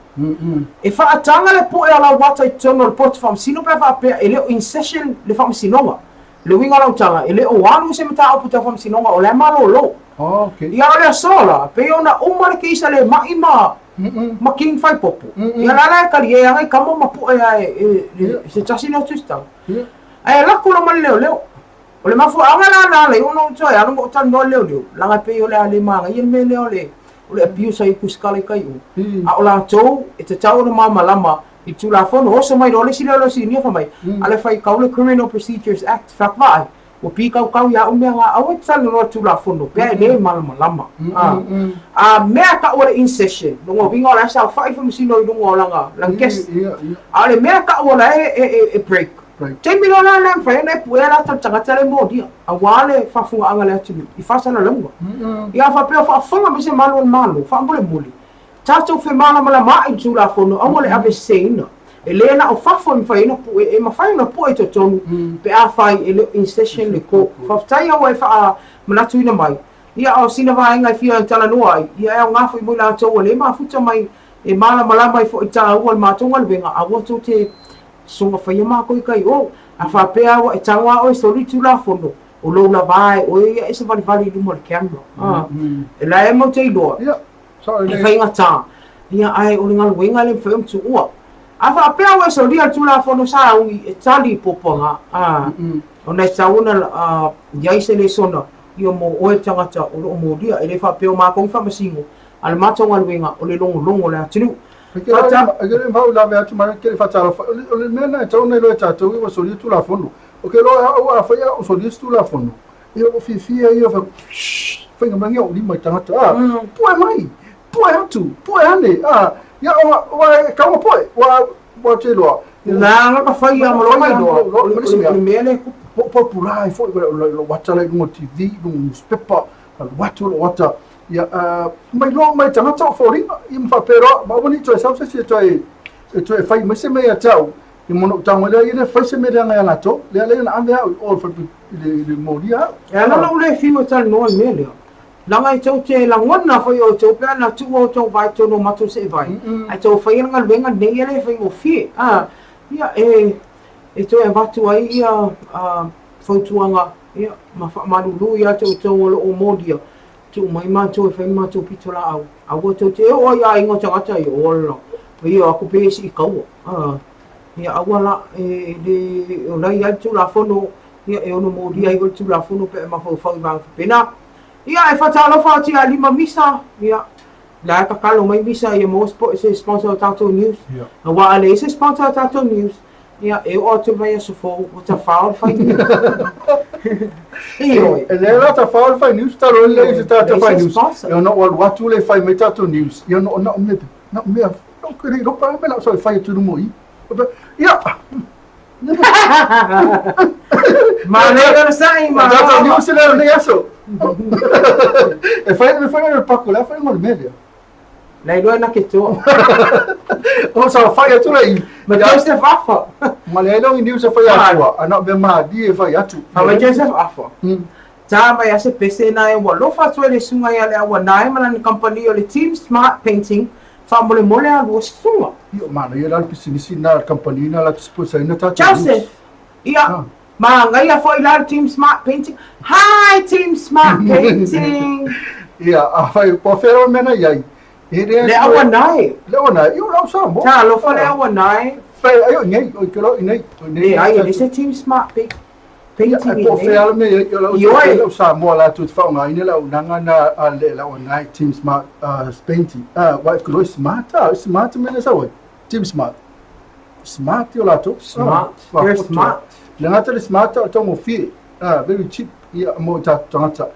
e fa'ataga le po'e alau ata i tono le poti fa'amasino pe fa'apea e leo in session le fa'amasinoga le uiga lautaga e lē o alu se mataupu tau fa'amasinoga o le malōlō ia o le asola pei ona uma le keisa le ma'i ma king fai popo ia lala e kalie agai kama ma po'e ae se tasi leo tusitala ae laku lama le leoleo o le mafua'aga lana le ona toe alo mo o tanoa leoleo laga pei o le a le magaia le mea lea o le apiusa i kusikala i kai'u a o latou e tatau ona mamalama i tulafono oso mai lo le sinia fa mai a le fai kau le Criminal Procedures Act fakva'ai ua pikaukau ia'u mea ga'au e talanoa tulafono pea e lē malamalama a mea ka'u o le in session luga uiga o le asa aufa'i faamasino i luga o laga kesi a o le mea ka'u o la e break taimi lona le mafaiana e pu'ea la talatagata le modia auā le fa'afuga'aga le atu i fa'asalalauga ia fa'apea fa'afaga ma se malo malo fa'amolemole tatou fe malamalama i tulafono aua le aveseina e lē na o fafo i mafaiana pu'e e mafai ona pu'e totonu pe a fai e leo in session le ko fa'afetai aua e fa'amanatuina mai ia o sina vaega i fia talanua ai ia e aogafo i moi latou a lē mafuta mai e malamalama i fo'i tāua le matou galuega aua tou te soga faia makou i kai o a fa'apea aua e taga o e soli tulafono o lou lava e oe ia e se valivali i luma o le camera e la e mau teiloa e faigatā ia ae o le galuega le mafai o matu'ua a fa'apea ua e solia le tulafono sa augi e tali popoga ona e tauana iai se lē sona ia mo oe tagata o lo'o molia e lē fa'apea o makou i fa'amasigo a le matou galuega o le logologo o le atunuu Agora vai lá ver a tomar aquele fatalo. O menino então não é tato, eu sou ali tu lá fundo. O que lá a foi o sou ali tu lá fundo. Eu fifi aí eu foi uma manhã ali mais tanto. Pô mãe, pô tu, pô ane. Ya o calma pô. O te lo. Não, não foi a malo mai do. O menino popular foi o watala no TV, no newspaper, o wata ia mai lo mai tanga tau foringa i mfa pero ma woni to sa se to e fai mai se mai atau I mono tanga le faise me nga la to le na ave o fa le modia ya la le fiwa tal no me langa I tau te langona foi o tau pea na tu o tau vai tau no matu se vai. Ai tau whai nga luenga nei ele whai o fie. Ia e tau e watu ai ia whautuanga ia ma Lulu ia tau tau o modia. Tu mai mātou e whai mātou pito la au. Au tau te o ia ingo tangata I o lo. Ia aku pēsi I kaua. Ia awa la le o lai ai tu la whono ia e ono modia I o tu la whono pe e mawhau whau I pena. Ia e whatalo whati a 5 misa. Ia. La e kakalo mai misa ia mo se sponsor o Tato News. Na wa ale se sponsor o Tato News. Ia e o tu vai a sofo o ta whao whai news. Ioi. E le la ta whao whai news taro le se Tato whai news. Ia no watu le whai me Tato News. Ia no me. No me. No kere ropa me la so whai tu no moi. Ia. Ma le gonna say ma. Tato News le ne aso. E fai me paco la fai mal media. Lei lo na che tu. O sa fai tu lei. Ma Joseph Affa. Ma le lo news fai atu. Ana be ma di fai atu. Ma Joseph Affa. Ta mai ase pese na e wa lo fa tu le sunga ya le wa na ma na company o le Team Smart Painting. Fa mole a lo sunga. Io ma na ia pisini na company na la sposa ina ta. Joseph. Ia. Ma ngai a foi lá Team Smart Painting. Hi Team Smart Painting. Ia, a fai po fero mena ia. Le awa nai. Le awa nai. Io la sa mo. Ta lo fa le awa nai. Fai ayo nei, o kelo nei. Le ai le se Team Smart Painting. Po fero me io la sa mo la tu fa nga ina la unanga na le la nai Team Smart Painting. Wa kelo smart mena sa wa. Team Smart. Smart io la to. Smart. You're smart. Le ngata le smart o tongo fi. Very cheap. Ia mo ta tangata.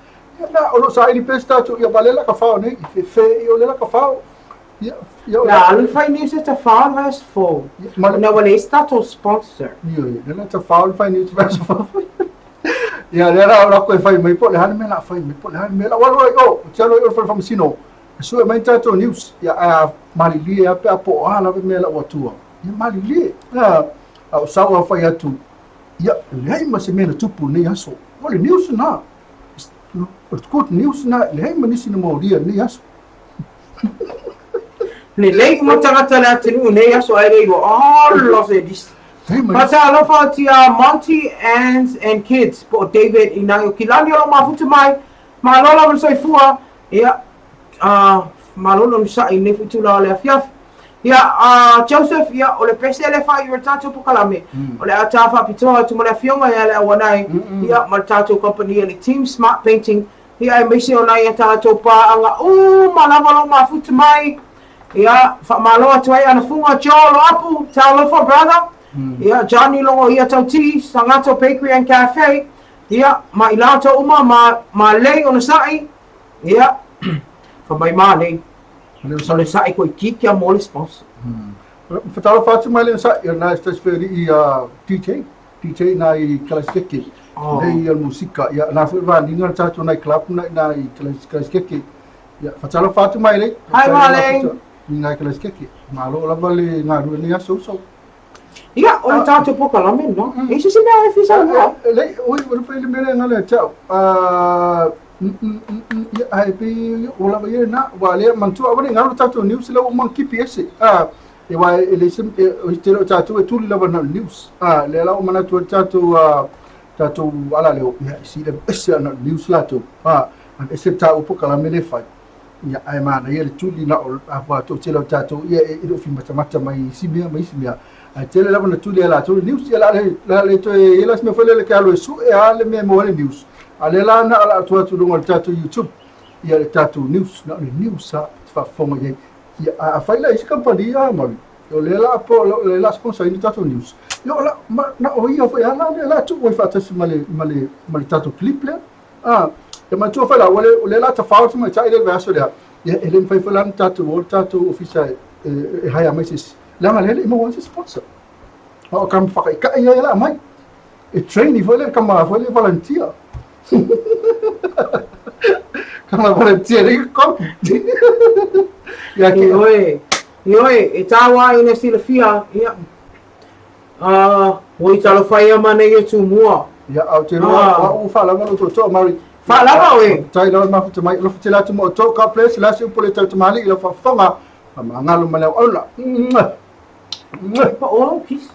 Na o lo sa ini pesta tu ia balela ka fao nei fe io le la ka fao ia na al fai news ta fao vas fo na wale stato sponsor io le ta fao fai news vas fo ia le ra ko fai mai po le han me la fai mai po le han me la walo o chalo io fa famsino so e mai tato news ia a malili a pe po ala me la watua ia malili o sa o fai atu ia le ma se me na tupu nei aso wale news na good news na le manisi no moria ni aso le mo tangata la tinu ne aso ai re all los edis pata lo fatia Monty and kids po David inayo kilani lo mafutu mai ma lo la so fua ia ma lo no sa ine futu la le fiaf ia Joseph ia o le pese le fa your tato po kalame o le atafa pitoa tu mo le fionga ia le wanai ia ma tato company le Team Smart Painting ia e mese o nai tato pa anga malava lo mafutu mai ia fa malo atu ai ana funga jolo apu talo for brother ia Johnny lo ia tau ti sangato bakery and cafe ia ma ilato uma ma lei ona sai ia fa mai mane so le sai ko kiki a mole sponsor fatalo fatu mai le sa ia na stas feri ia DJ na I klaskeki nei al musika ia na fu va ninga tatu na club na I klaskeki ia fatalo fatu mai le hai vale ninga klaskeki malo la vale na ru ni aso so ia o tatu poka la men no e se me a fisa le oi vo pe le mere ngale chao ai pe o la vai na vale mantu avane ngalo tatu news le o man KPS e vai ele se o estero tatu e tu le lava news le la o mana tu tatu ala le o si le ese na news la tu ese tau poka la mele fai ia ai mana ia le tuli na o apa to telo tatu ia e do fi mata mai simia a tele la na tuli la tu news ia la le to ia la me foi le kalo su e ale me mo le news ale la na ala tu ngol tatu YouTube ia le tatu news na le news sa fa fonga ia a fai la isi company ia mai yo le la po le la sponsor ni tatu news yo la na o ia foi ala la tu foi fa tasi male tatu clip le e ma tu fa la le la ta fa tu mai tai le verso le ia ele fai fa la tatu official e hai a mais la male mo was sponsor o kam fa ka ia la mai e trainee foi le kam foi le volunteer kama volunteer i kom ya ke oi e tawa ina sila fia ia Oi talo fai mana ia tu mua. Ya au te roa o fa la mo to mari. Fa la ba we. Tai lo ma futa mai lo futa la tu mo to ka place la se pole ta mali lo fa fonga. Ma ngalo mala ola. Pa olo kis.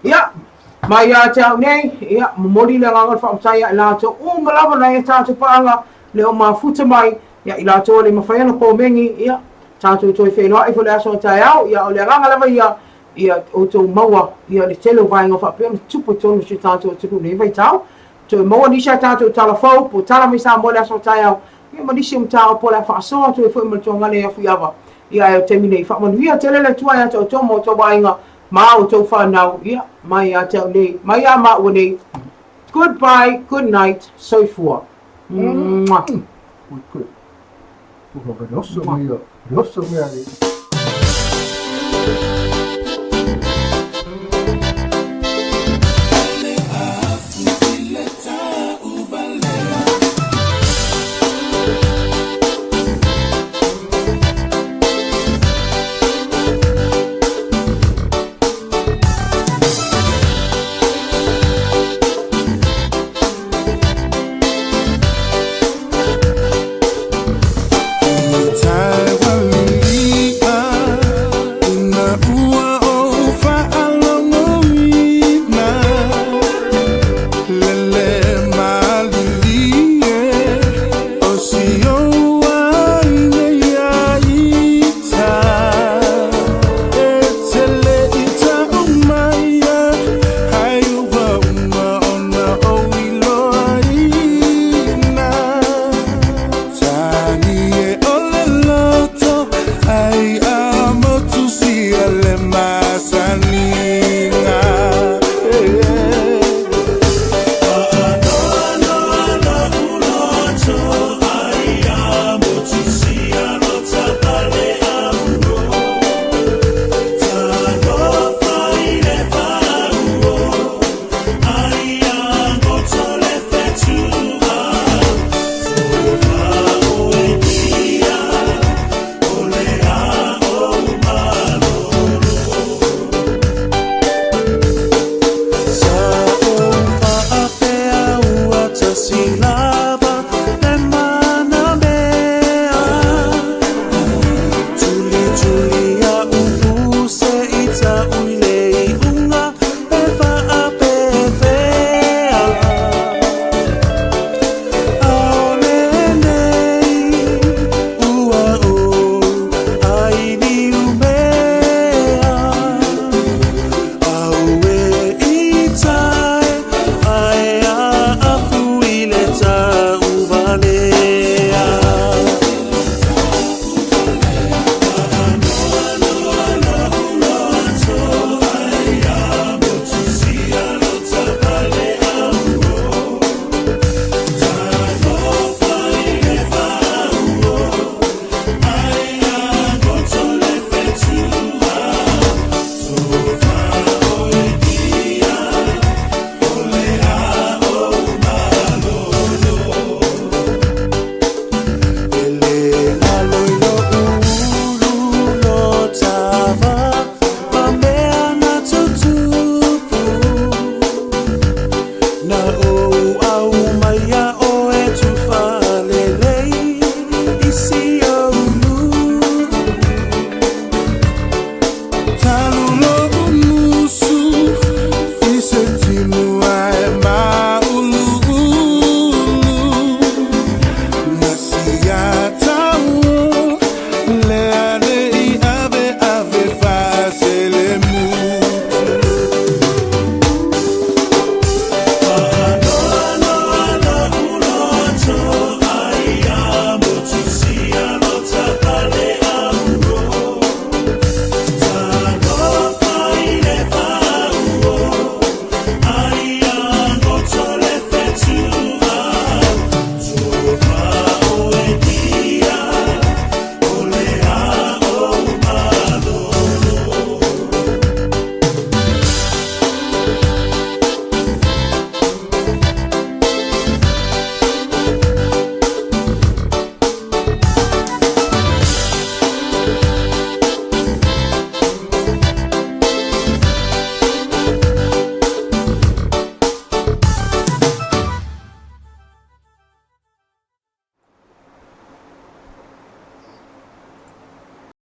Ya. Mai ya tau nei, ya moli le nganga fa saya la to o malava na ia tatu panga le o ma futa mai ya ila to le mafaya no ko mengi ya tatu to fe no ai fo le aso tai au ya o le nganga lava ia o to maua ia le telo vai ngofa pe tupu tonu si tatu tu le vai tau to maua ni sa tatu telefon po tala mi sa mo le aso tai au ia ma disi mtao po la fa so to fo mo to ngale ya fu yava ia te mine fa mo ia tele le tua ya to mo to bainga ma o to fa now ia mai ya tau nei mai ya ma o nei goodbye good night so for Good. Rosso mio.